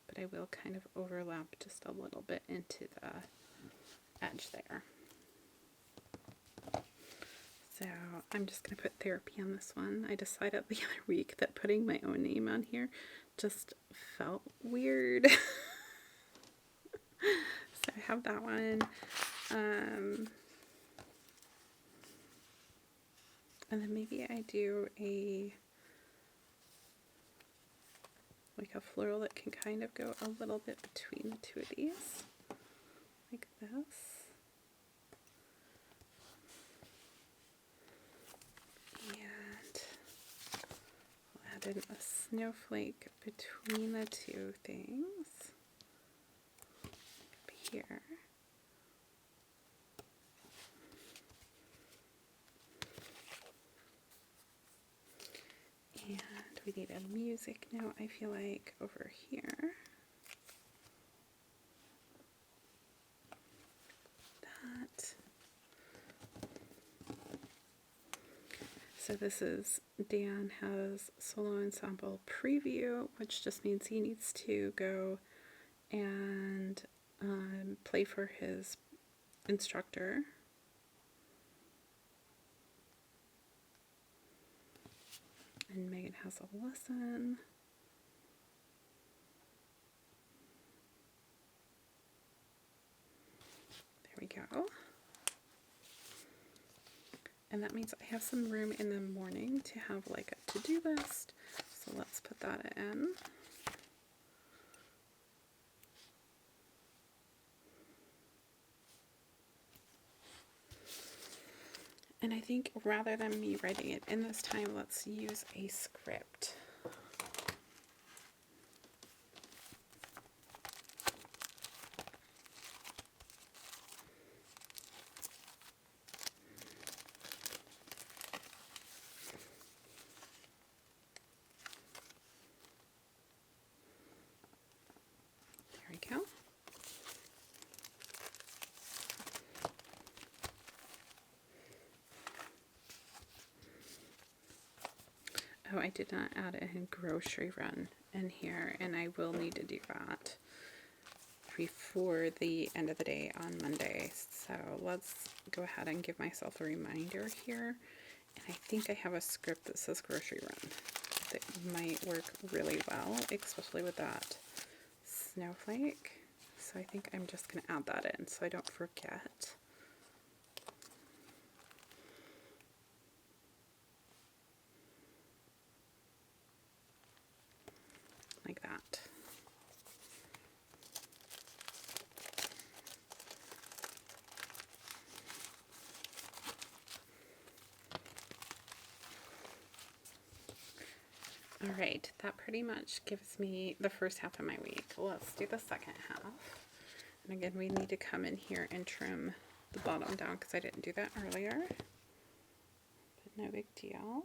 but I will kind of overlap just a little bit into the edge there. So I'm just going to put therapy on this one. I decided the other week that putting my own name on here just felt weird. So I have that one. And then maybe I do like a floral that can kind of go a little bit between the two of these, like this. And I'll add in a snowflake between the two things up here. And we need a music note, I feel like, over here. That. So this is Dan has solo ensemble preview, which just means he needs to go and play for his instructor. And Megan has a lesson. we go. And that means I have some room in the morning to have like a to-do list. So let's put that in. And I think rather than me writing it in this time, let's use a script. There we go. Oh, I did not add a grocery run in here, and I will need to do that before the end of the day on Monday. So let's go ahead and give myself a reminder here. And I think I have a script that says grocery run that might work really well, especially with that snowflake. So I think I'm just going to add that in so I don't forget. Like that. All right, that pretty much gives me the first half of my week. Let's do the second half. And again, we need to come in here and trim the bottom down because I didn't do that earlier. But no big deal.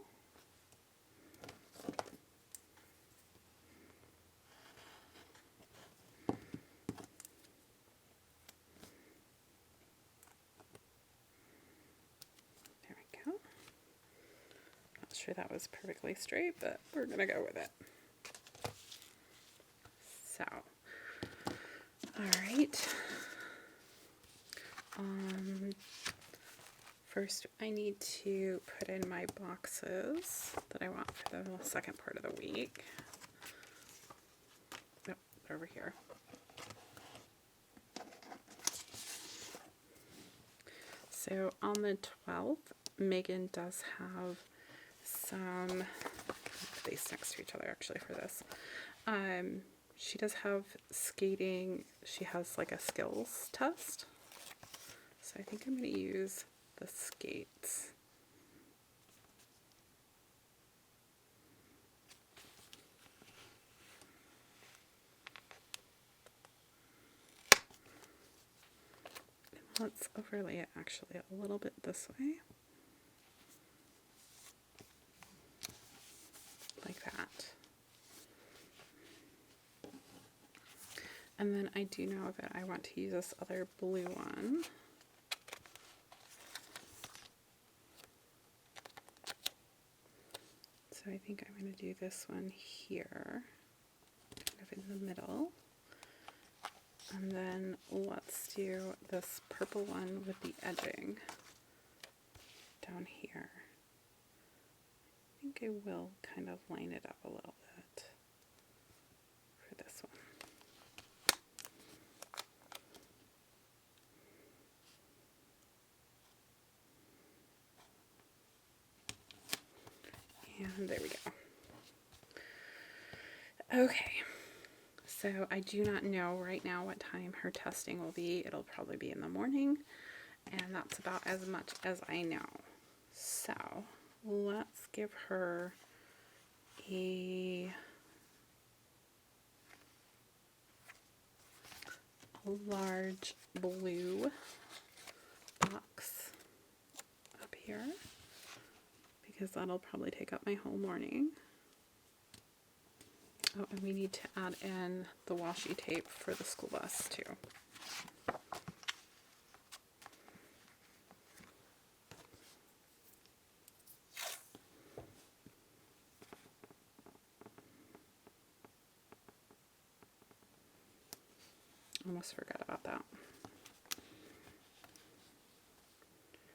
There we go. Not sure that was perfectly straight, but we're gonna go with it. So, all right. First, I need to put in my boxes that I want for the second part of the week. Oh, they're over here. So on the 12th, Megan does have some, put these next to each other actually for this. She does have skating. She has like a skills test. So I think I'm going to use the skates. Let's overlay it actually a little bit this way. Like that. And then I do know that I want to use this other blue one. So I think I'm going to do this one here, kind of in the middle. And then let's do this purple one with the edging down here. I think I will kind of line it up a little bit for this one. And there we go. Okay, so I do not know right now what time her testing will be. It'll probably be in the morning, and that's about as much as I know. So let's give her a large blue box up here, because that'll probably take up my whole morning. Oh, and we need to add in the washi tape for the school bus too. Almost forgot about that.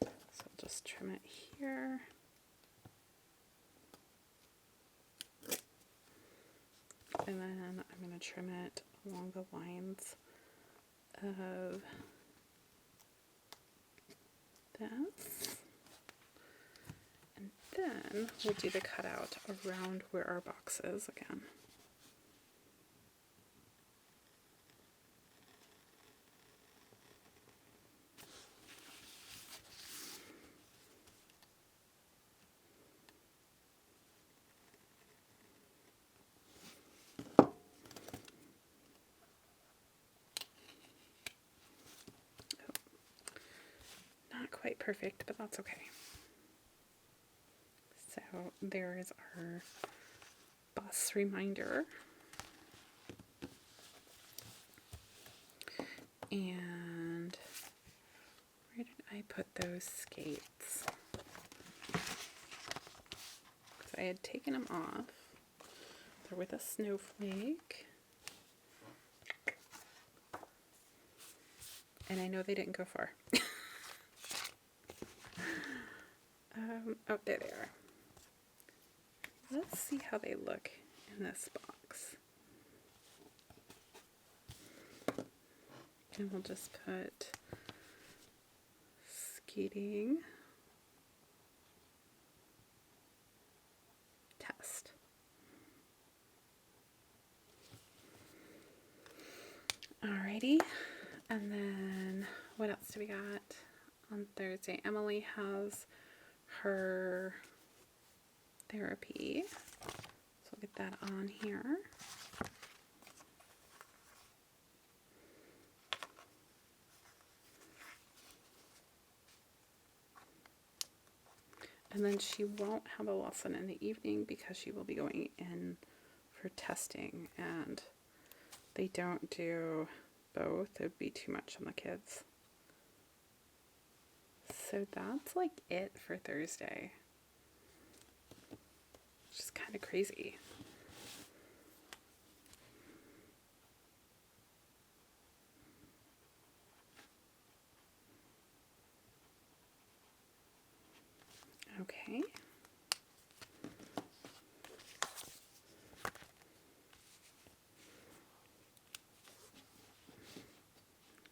So I'll just trim it here. And then I'm going to trim it along the lines of this. And then we'll do the cutout around where our box is again. Not quite perfect, but that's okay. So there is our bus reminder. And where did I put those skates? Because I had taken them off. They're with a snowflake. And I know they didn't go far. Oh, there they are. Let's see how they look in this box. And we'll just put skating test. Alrighty, and then what else do we got on Thursday? Emily has her therapy, so we'll get that on here. And then she won't have a lesson in the evening because she will be going in for testing, and they don't do both. It would be too much on the kids. So that's like it for Thursday. Which is kind of crazy. Okay.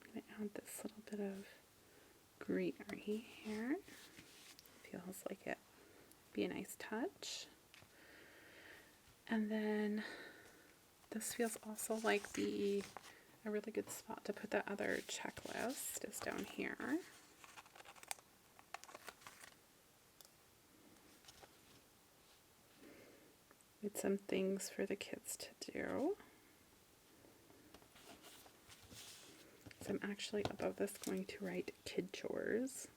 I'm going to add this little bit of greenery here. Feels like it be a nice touch. And then this feels also like a really good spot to put the other checklist is down here. With some things for the kids to do. So I'm actually above this going to write kid chores.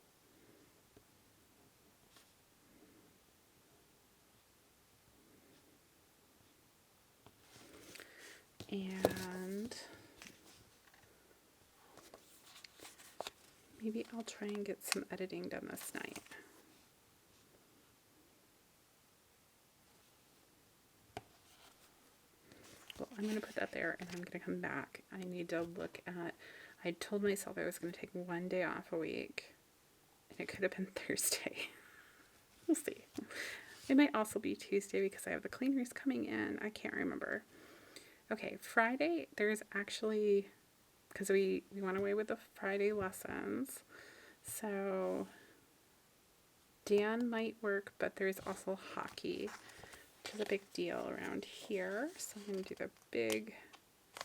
And maybe I'll try and get some editing done this night. Well, I'm going to put that there and I'm going to come back. I need to look at, I told myself I was going to take one day off a week, and it could have been Thursday. We'll see. It might also be Tuesday because I have the cleaners coming in. I can't remember. Okay, Friday, there's actually, because we went away with the Friday lessons, so Dan might work, but there's also hockey, which is a big deal around here. So I'm going to do the big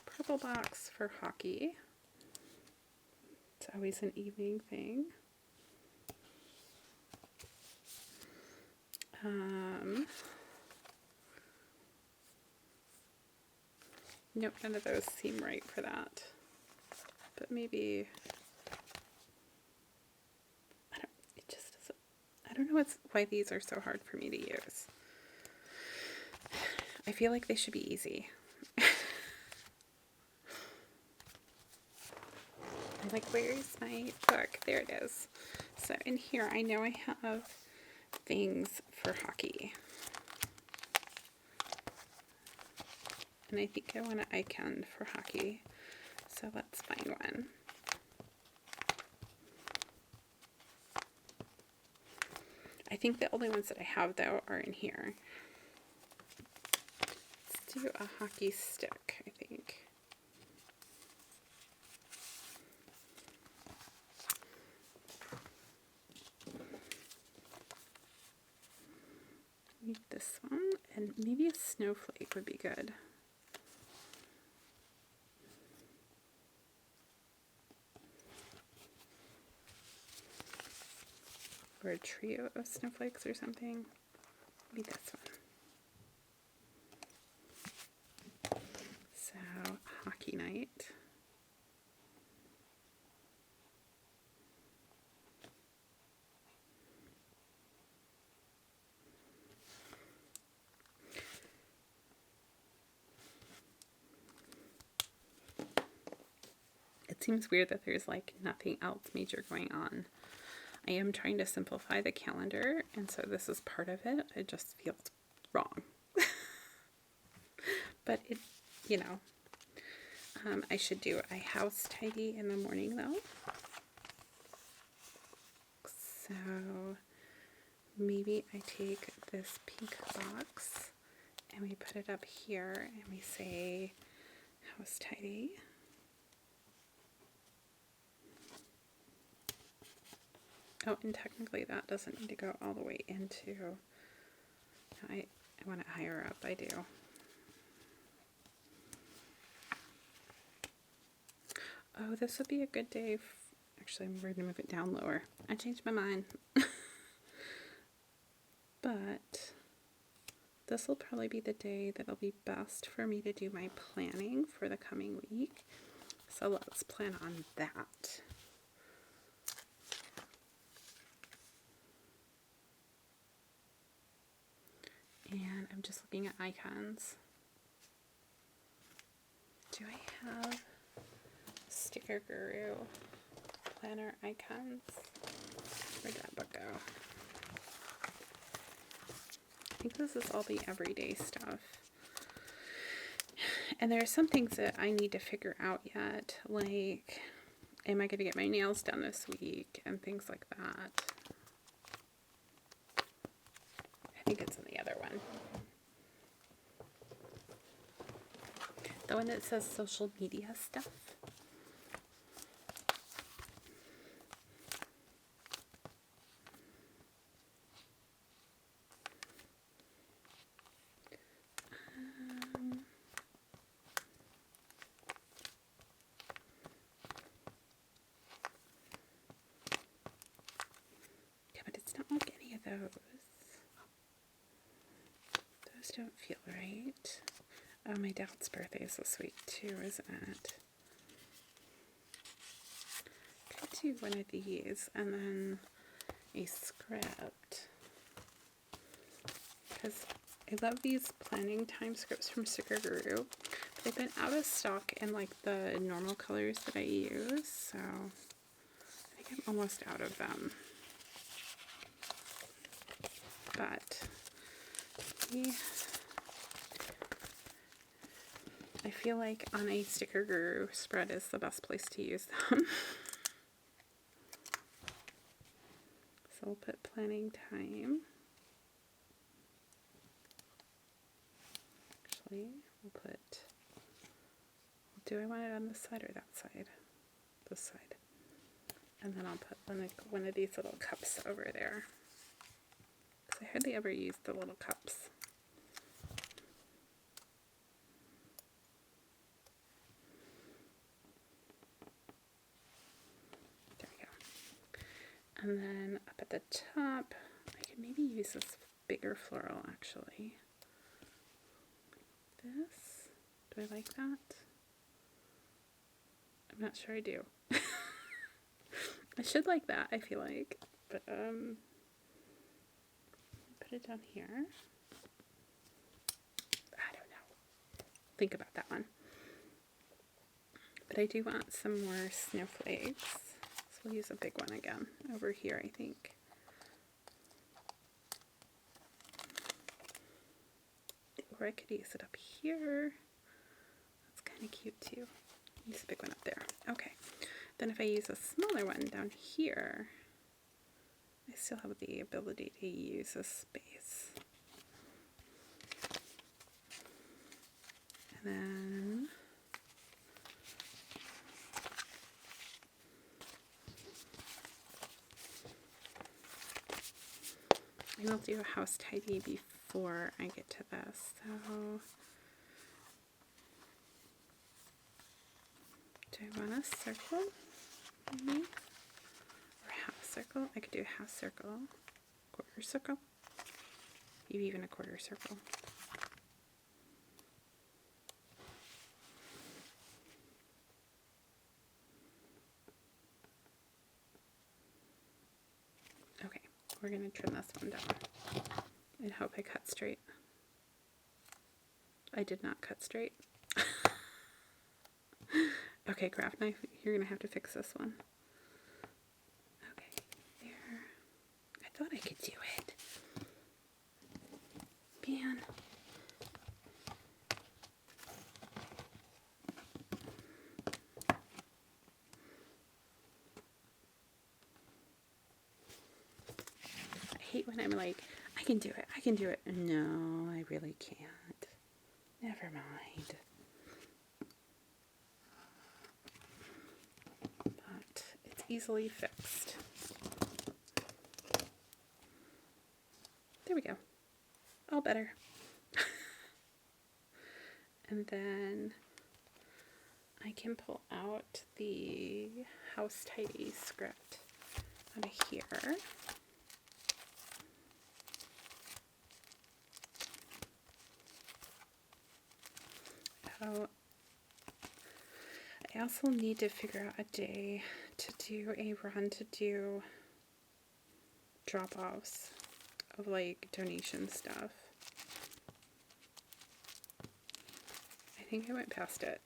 purple box for hockey. It's always an evening thing. Nope, none of those seem right for that. But maybe, I don't know why these are so hard for me to use. I feel like they should be easy. I'm like, where's my book? There it is. So in here, I know I have things for hockey. And I think I want an icon for hockey. So let's find one. I think the only ones that I have, though, are in here. Let's do a hockey stick, I think. Maybe this one, and maybe a snowflake would be good. Or a trio of snowflakes or something. Maybe this one. So, hockey night. It seems weird that there's like nothing else major going on. I am trying to simplify the calendar, and so this is part of it. It just feels wrong. But it, you know, I should do a house tidy in the morning though. So maybe I take this pink box and we put it up here and we say house tidy. Oh, and technically that doesn't need to go all the way into, I want it higher up, I do. Oh, this would be a good day. Actually, I'm going to move it down lower. I changed my mind. But this will probably be the day that'll be best for me to do my planning for the coming week. So let's plan on that. And I'm just looking at icons. Do I have Sticker Guru planner icons? Where'd that book go? I think this is all the everyday stuff. And there are some things that I need to figure out yet, like, am I going to get my nails done this week and things like that. I think it's in the other one. The one that says social media stuff. Yeah, but it's not like any of those. Those don't feel right. Oh, my dad's birthday is this week too, isn't it? Could do one of these and then a script. Because I love these planning time scripts from Sticker Guru. But they've been out of stock in like the normal colors that I use, so I think I'm almost out of them. But I feel like on a Sticker Guru spread is the best place to use them. So we'll put planning time. Actually, we'll put, do I want it on this side or that side? This side. And then I'll put one of these little cups over there. Because I hardly ever use the little cups. There we go. And then up at the top, I could maybe use this bigger floral actually. This, do I like that? I'm not sure I do. I should like that, I feel like, but put it down here. I don't know. Think about that one. But I do want some more snowflakes, so we'll use a big one again over here, I think. Or I could use it up here. That's kind of cute too. Use a big one up there. Okay. Then if I use a smaller one down here, I still have the ability to use a space. And then I will do a house tidy before before I get to this. So do I want a circle? Maybe? Or half circle? I could do a half circle. Quarter circle? Maybe even a quarter circle. Okay, we're going to trim this one down and hope I cut straight. I did not cut straight. Okay, craft knife, you're going to have to fix this one. Okay, there. I thought I could do it. Man. I hate when I'm like, I can do it, I can do it. No, I really can't. Never mind. But it's easily fixed. There we go. All better. And then I can pull out the house tidy script out of here. Oh, I also need to figure out a day to do a run to do drop-offs of like donation stuff. I think I went past it.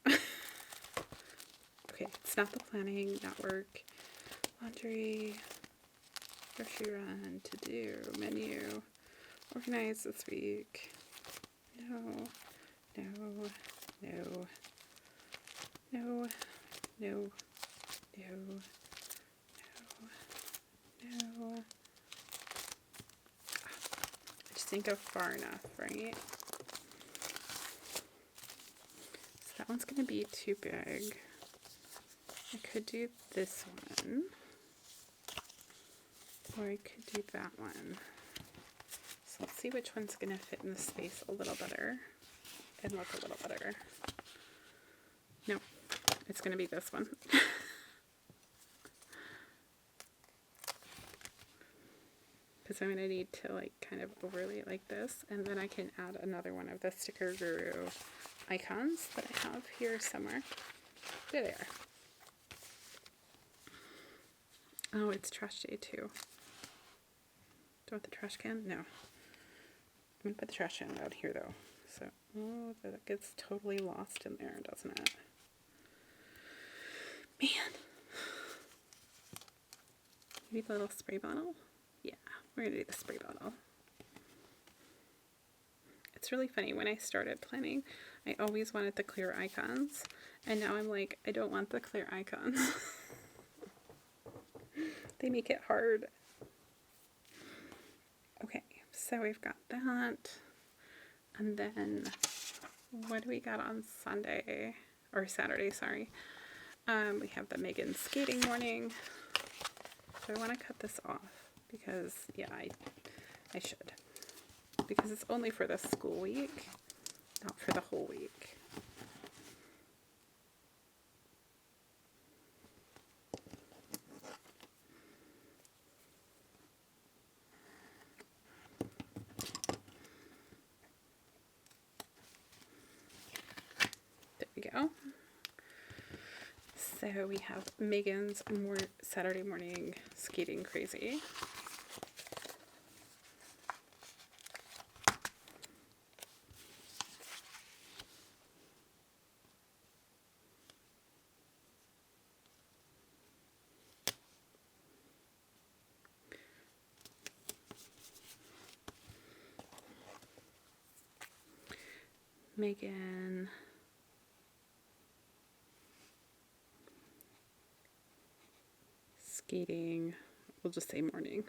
Okay, it's not the planning, not work, laundry, grocery run, to do, menu, organize this week. No, no, no, no, no, no, no, no. I just didn't go far enough, right? So that one's going to be too big. I could do this one, or I could do that one. So let's see which one's going to fit in the space a little better and look a little better. Nope, it's going to be this one. Because I'm going to need to like kind of overlay it like this, and then I can add another one of the Sticker Guru icons that I have here somewhere. There they are. Oh, it's trash day too. Do you want the trash can? No. I'm going to put the trash can out here though. So, oh, that gets totally lost in there, doesn't it? Man. Maybe the little spray bottle? Yeah, we're going to do the spray bottle. It's really funny. When I started planning, I always wanted the clear icons. And now I'm like, I don't want the clear icons. They make it hard. Okay, so we've got that. And then, what do we got on Sunday? Or Saturday, sorry. We have the Megan skating morning. So I want to cut this off because, yeah, I should. Because it's only for the school week, not for the whole week. There we go. So we have Megan's Saturday morning skating crazy. Megan skating, we'll just say morning,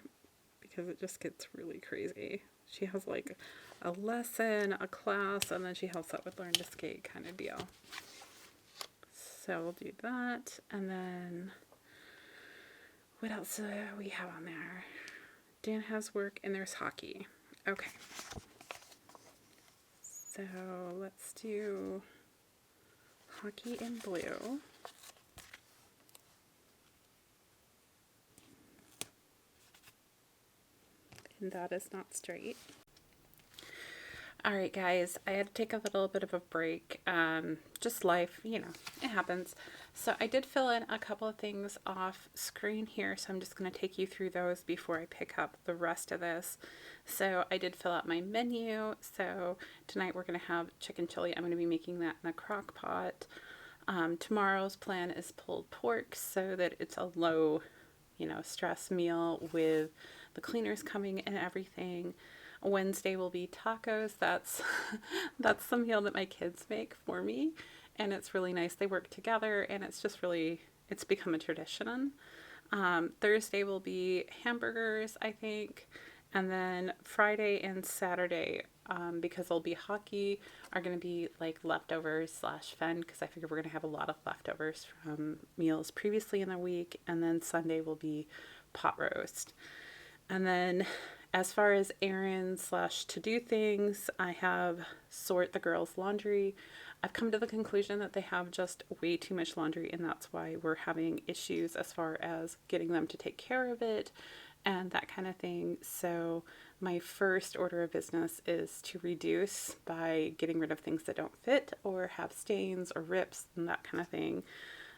because it just gets really crazy. She has like a lesson, a class, and then she helps out with learn to skate kind of deal. So we'll do that, and then what else do we have on there? Dan has work, and there's hockey. Okay. So let's do hockey in blue. And that is not straight. Alright guys, I had to take a little bit of a break. Just life, you know, it happens. So I did fill in a couple of things off screen here, so I'm just going to take you through those before I pick up the rest of this. So I did fill out my menu. So tonight we're going to have chicken chili. I'm going to be making that in a crock pot. Tomorrow's plan is pulled pork so that it's a low, you know, stress meal with the cleaners coming and everything. Wednesday will be tacos. That's the meal that my kids make for me, and it's really nice. They work together, and it's just really, it's become a tradition. Thursday will be hamburgers, I think, and then Friday and Saturday, because there'll be hockey, are going to be like leftovers slash fen, because I figure we're going to have a lot of leftovers from meals previously in the week, and then Sunday will be pot roast. And then as far as errands slash to-do things, I have sort the girls' laundry. I've come to the conclusion that they have just way too much laundry, and that's why we're having issues as far as getting them to take care of it and that kind of thing. So my first order of business is to reduce by getting rid of things that don't fit or have stains or rips and that kind of thing.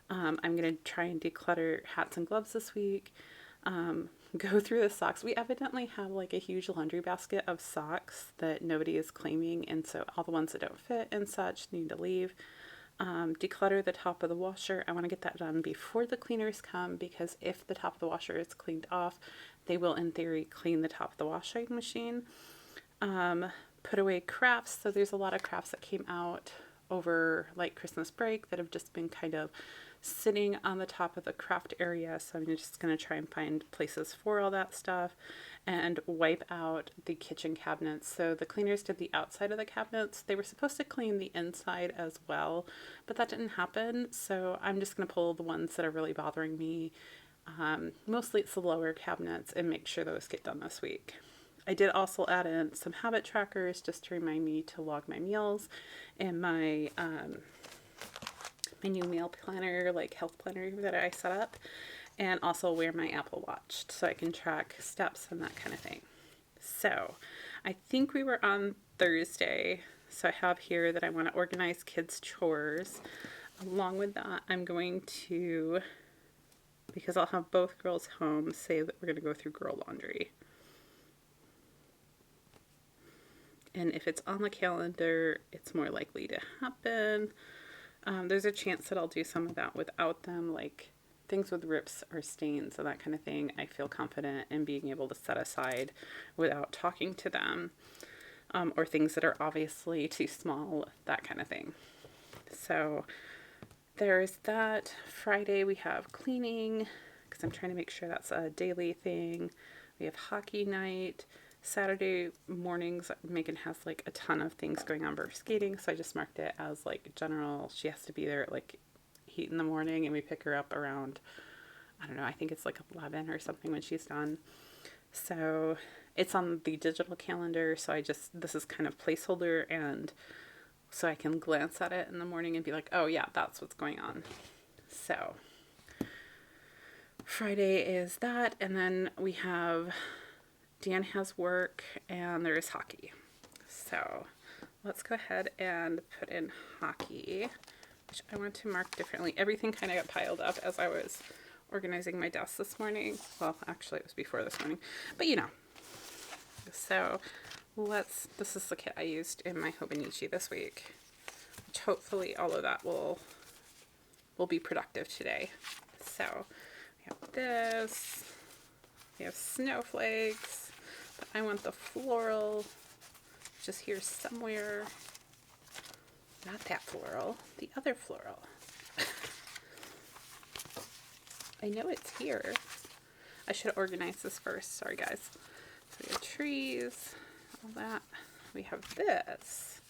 I'm going to try and declutter hats and gloves this week. Go through the socks. We evidently have like a huge laundry basket of socks that nobody is claiming, and so all the ones that don't fit and such need to leave. Declutter the top of the washer. I want to get that done before the cleaners come, because if the top of the washer is cleaned off, they will in theory clean the top of the washing machine. Put away crafts. So there's a lot of crafts that came out over like Christmas break that have just been kind of sitting on the top of the craft area, so I'm just going to try and find places for all that stuff and wipe out the kitchen cabinets. So the cleaners did the outside of the cabinets. They were supposed to clean the inside as well, but that didn't happen, so I'm just going to pull the ones that are really bothering me. Mostly it's the lower cabinets, and make sure those get done this week. I did also add in some habit trackers just to remind me to log my meals and my new meal planner, like health planner that I set up, and also wear my Apple Watch so I can track steps and that kind of thing. So I think we were on Thursday, so I have here that I want to organize kids' chores. Along with that, I'm going to, because I'll have both girls home, say that we're going to go through girl laundry. And if it's on the calendar, it's more likely to happen. There's a chance that I'll do some of that without them, like things with rips or stains and that kind of thing. I feel confident in being able to set aside without talking to them, or things that are obviously too small, that kind of thing. So there's that. Friday we have cleaning, because I'm trying to make sure that's a daily thing. We have hockey night. Saturday mornings, Megan has like a ton of things going on for skating, so I just marked it as like general. She has to be there at like 8 in the morning, and we pick her up around, I don't know, I think it's like 11 or something when she's done. So it's on the digital calendar, so this is kind of placeholder, and so I can glance at it in the morning and be like, oh yeah, that's what's going on. So Friday is that, and then we have Dan has work, and there is hockey. So let's go ahead and put in hockey, which I want to mark differently. Everything kind of got piled up as I was organizing my desk this morning. Well, actually it was before this morning, but you know. So this is the kit I used in my Hobonichi this week, which hopefully all of that will be productive today. So we have this, we have snowflakes, but I want the floral, which is here somewhere. Not that floral, the other floral. I know it's here. I should organize this first, sorry guys. So we have trees, all that. We have this.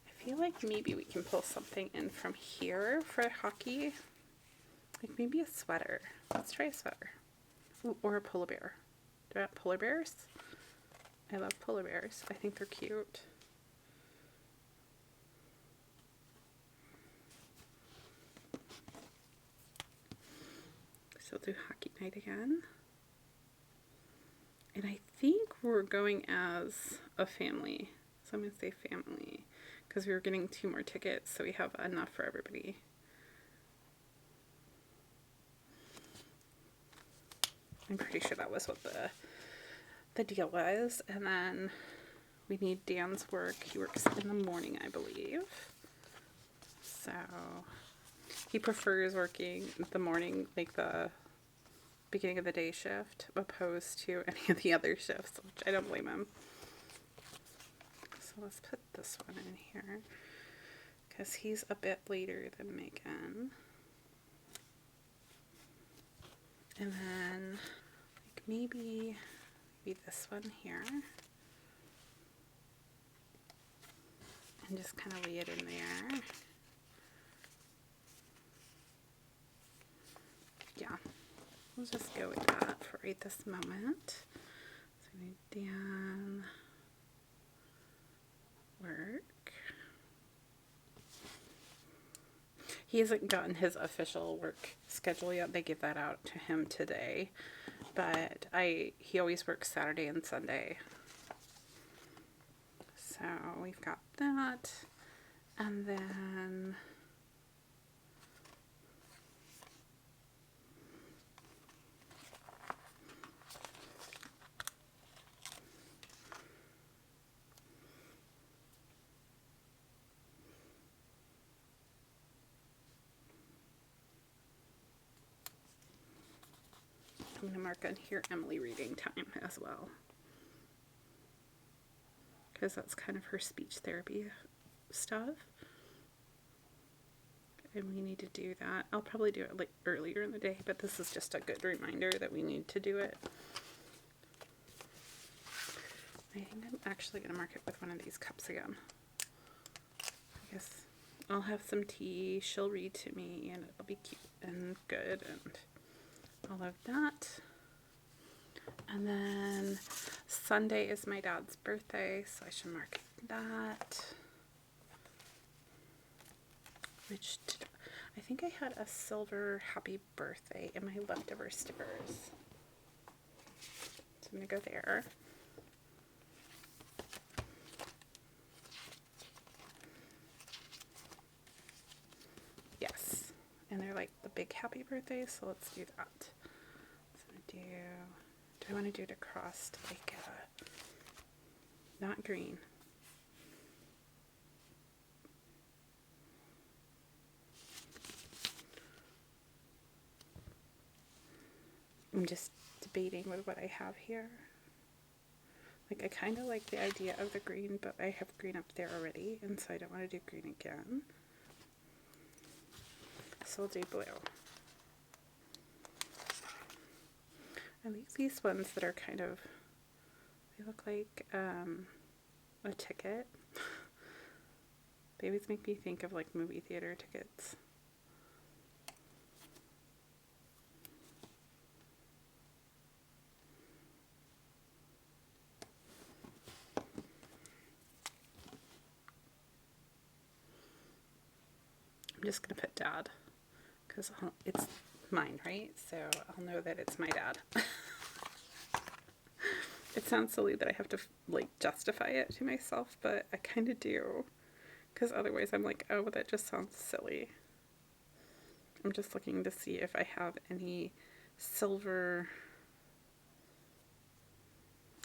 I feel like maybe we can pull something in from here for hockey. Like maybe a sweater. Let's try a sweater. Ooh, or a polar bear. Do I have polar bears? I love polar bears. I think they're cute. So we'll do hockey night again. And I think we're going as a family. So I'm going to say family because we were getting 2 more tickets, so we have enough for everybody. I'm pretty sure that was what the deal was. And then we need Dan's work. He works in the morning, I believe. So he prefers working the morning, like the beginning of the day shift, opposed to any of the other shifts, which I don't blame him. So let's put this one in here because he's a bit later than Megan. And then like maybe this one here. And just kind of lay it in there. Yeah, we'll just go with that for right this moment. So we need Dan work. He hasn't gotten his official work schedule yet. They gave that out to him today. But he always works Saturday and Sunday. So we've got that. And then I'm going to mark on here Emily reading time as well, because that's kind of her speech therapy stuff, and we need to do that. I'll probably do it like earlier in the day, but this is just a good reminder that we need to do it. I think I'm actually going to mark it with one of these cups again. I guess I'll have some tea, she'll read to me, and it'll be cute and good and all of that. And then Sunday is my dad's birthday, so I should mark that. Which I think I had a silver happy birthday in my leftover stickers. So I'm going to go there. Yes. And they're like the big happy birthdays, so let's do that. So do I want to do it across like not green. I'm just debating with what I have here. Like I kind of like the idea of the green, but I have green up there already, and so I don't want to do green again. So we'll do blue. I like these ones that are kind of, they look like a ticket. They always make me think of like movie theater tickets. I'm just going to put dad because it's mine, right? So I'll know that it's my dad. It sounds silly that I have to like justify it to myself, but I kind of do, because otherwise I'm like, oh, that just sounds silly. I'm just looking to see if I have any silver.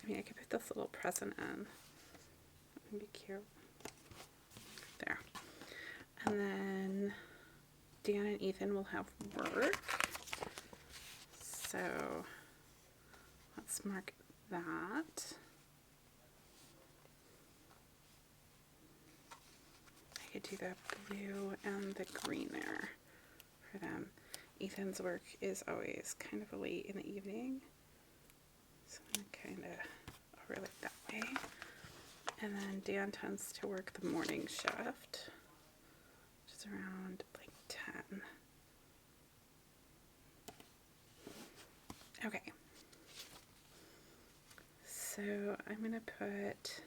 I mean, I could put this little present in. That would be cute. There. And then Dan and Ethan will have work. So let's mark that. I could do the blue and the green there for them. Ethan's work is always kind of late in the evening, so I'm going to kind of overlay that way. And then Dan tends to work the morning shift, which is around like 10. Okay. So I'm going to put,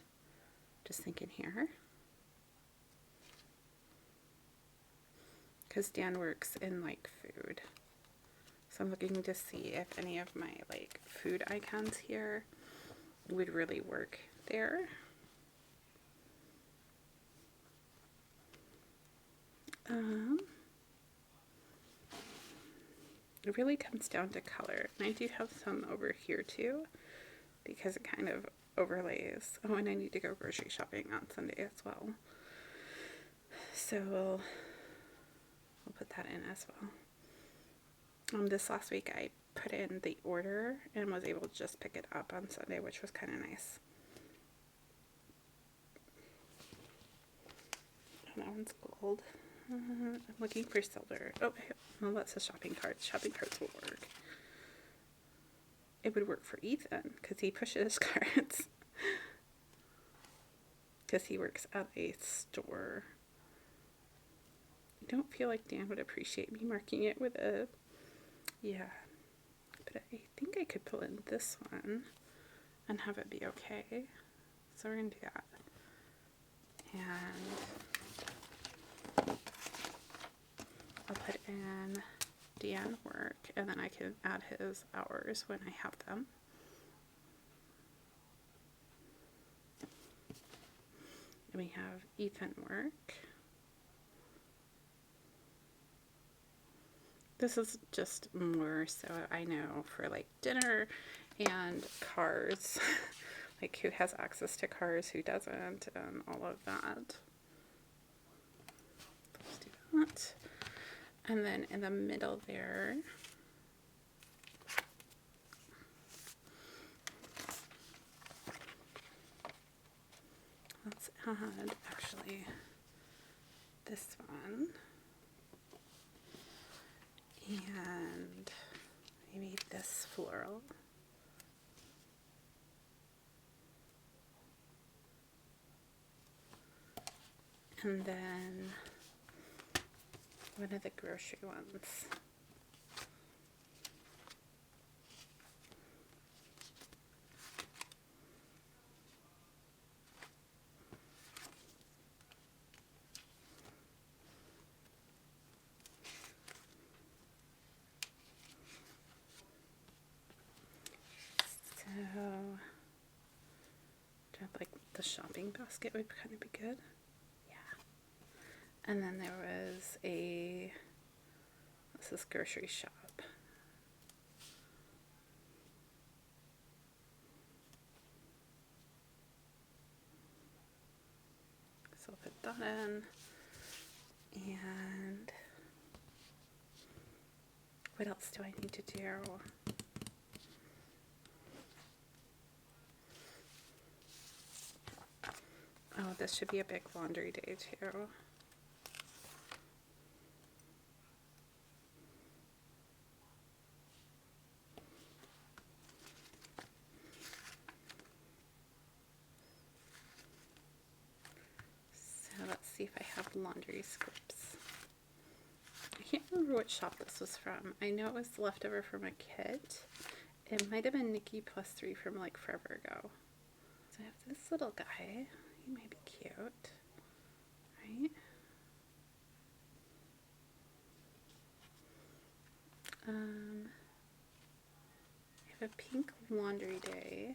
just thinking here, because Dan works in like food. So I'm looking to see if any of my like food icons here would really work there. It really comes down to color, and I do have some over here too because it kind of overlays. Oh, and I need to go grocery shopping on Sunday as well, so we'll put that in as well. This last week I put in the order and was able to just pick it up on Sunday, which was kind of nice. And that one's gold. I'm looking for silver. Oh, well, that's a shopping cart. Shopping carts will work. It would work for Ethan because he pushes carts. Because he works at a store. I don't feel like Dan would appreciate me marking it with a... Yeah. But I think I could pull in this one and have it be okay. So we're going to do that. And I'll put in Dan work, and then I can add his hours when I have them. And we have Ethan work. This is just more so I know for like dinner and cars, like who has access to cars, who doesn't, and all of that. Let's do that. And then in the middle there, let's add actually this one. And maybe this floral. And then one of the grocery ones. So, like the shopping basket would kind of be good. And then there was this is grocery shop. So I'll put that in. And what else do I need to do? Oh, this should be a big laundry day too. Let's see if I have laundry scripts. I can't remember what shop this was from. I know it was leftover from a kit. It might have been Nikki plus 3 from like forever ago. So I have this little guy. He might be cute, right? I have a pink laundry day,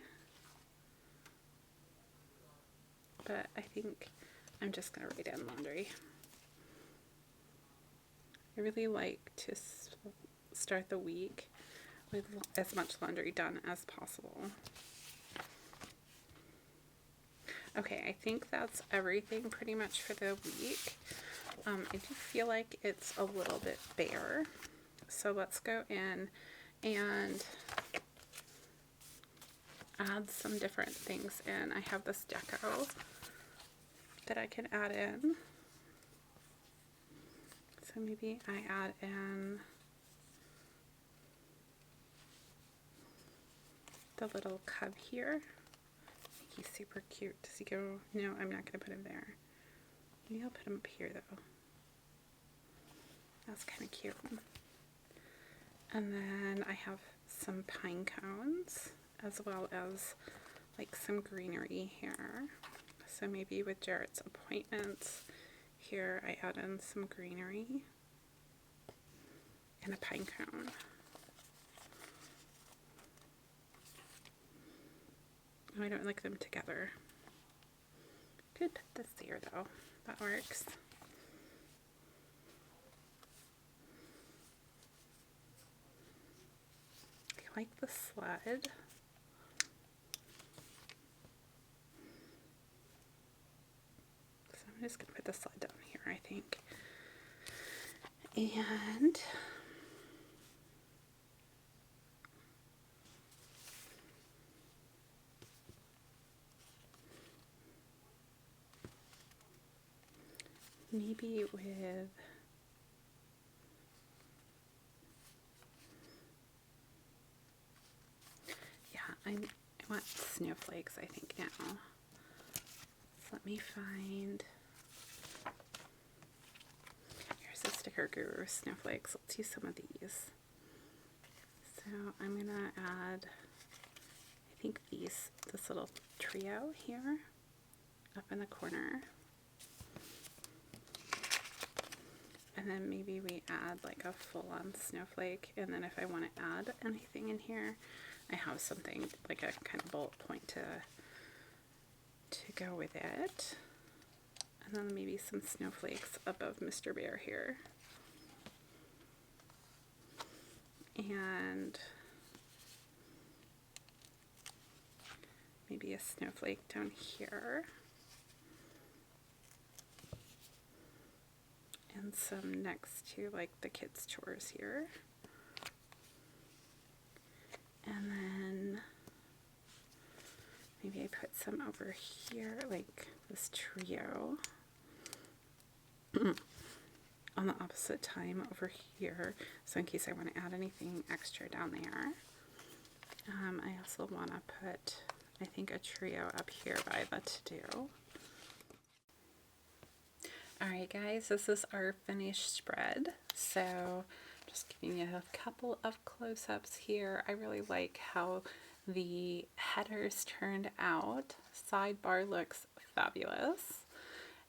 but I think I'm just going to write in laundry. I really like to start the week with as much laundry done as possible. Okay, I think that's everything pretty much for the week. I do feel like it's a little bit bare. So let's go in and add some different things in. I have this Deco that I can add in. So maybe I add in the little cub here. He's super cute. Does he go? No, I'm not going to put him there. Maybe I'll put him up here though. That's kind of cute. And then I have some pine cones as well as like some greenery here. So maybe with Jarrett's appointments here, I add in some greenery and a pine cone. I don't like them together. Could put this here though. That works. I like the sled. So I'm just going to put the sled down here, I think. And maybe with I want snowflakes, I think, now. So let me find, here's the Sticker Guru snowflakes. Let's use some of these. So I'm gonna add, I think this little trio here up in the corner. And then maybe we add like a full-on snowflake, and then if I want to add anything in here, I have something like a kind of bullet point to go with it. And then maybe some snowflakes above Mr. Bear here. And maybe a snowflake down here. And some next to like the kids' chores here. And then maybe I put some over here, like this trio on the opposite time over here, so in case I want to add anything extra down there. I also want to put, I think, a trio up here by the to-do. Alright guys, this is our finished spread. So just giving you a couple of close-ups here. I really like how the headers turned out. Sidebar looks fabulous.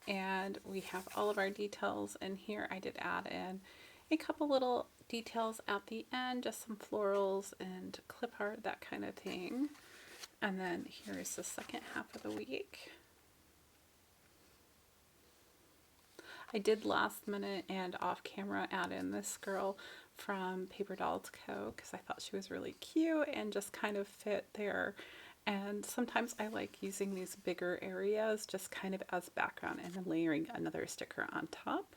And we have all of our details in here. I did add in a couple little details at the end, just some florals and clip art, that kind of thing. And then here's the second half of the week. I did last minute and off camera add in this girl from Paper Dolls Co. because I thought she was really cute and just kind of fit there. And sometimes I like using these bigger areas just kind of as background and then layering another sticker on top.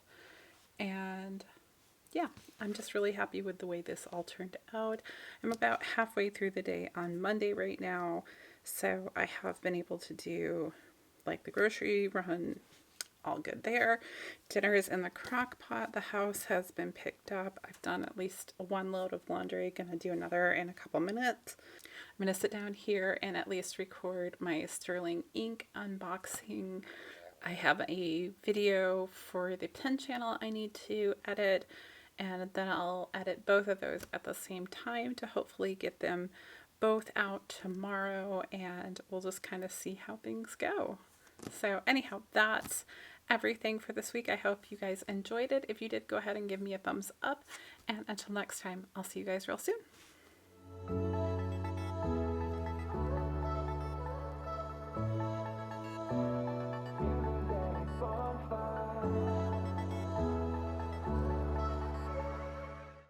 And yeah, I'm just really happy with the way this all turned out. I'm about halfway through the day on Monday right now, so I have been able to do like the grocery run, all good there. Dinner is in the crock pot. The house has been picked up. I've done at least one load of laundry, gonna do another in a couple minutes. I'm gonna sit down here and at least record my Sterling ink unboxing. I have a video for the pen channel I need to edit, and then I'll edit both of those at the same time to hopefully get them both out tomorrow, and we'll just kind of see how things go. So anyhow, that's everything for this week. I hope you guys enjoyed it. If you did, go ahead and give me a thumbs up, and until next time, I'll see you guys real soon.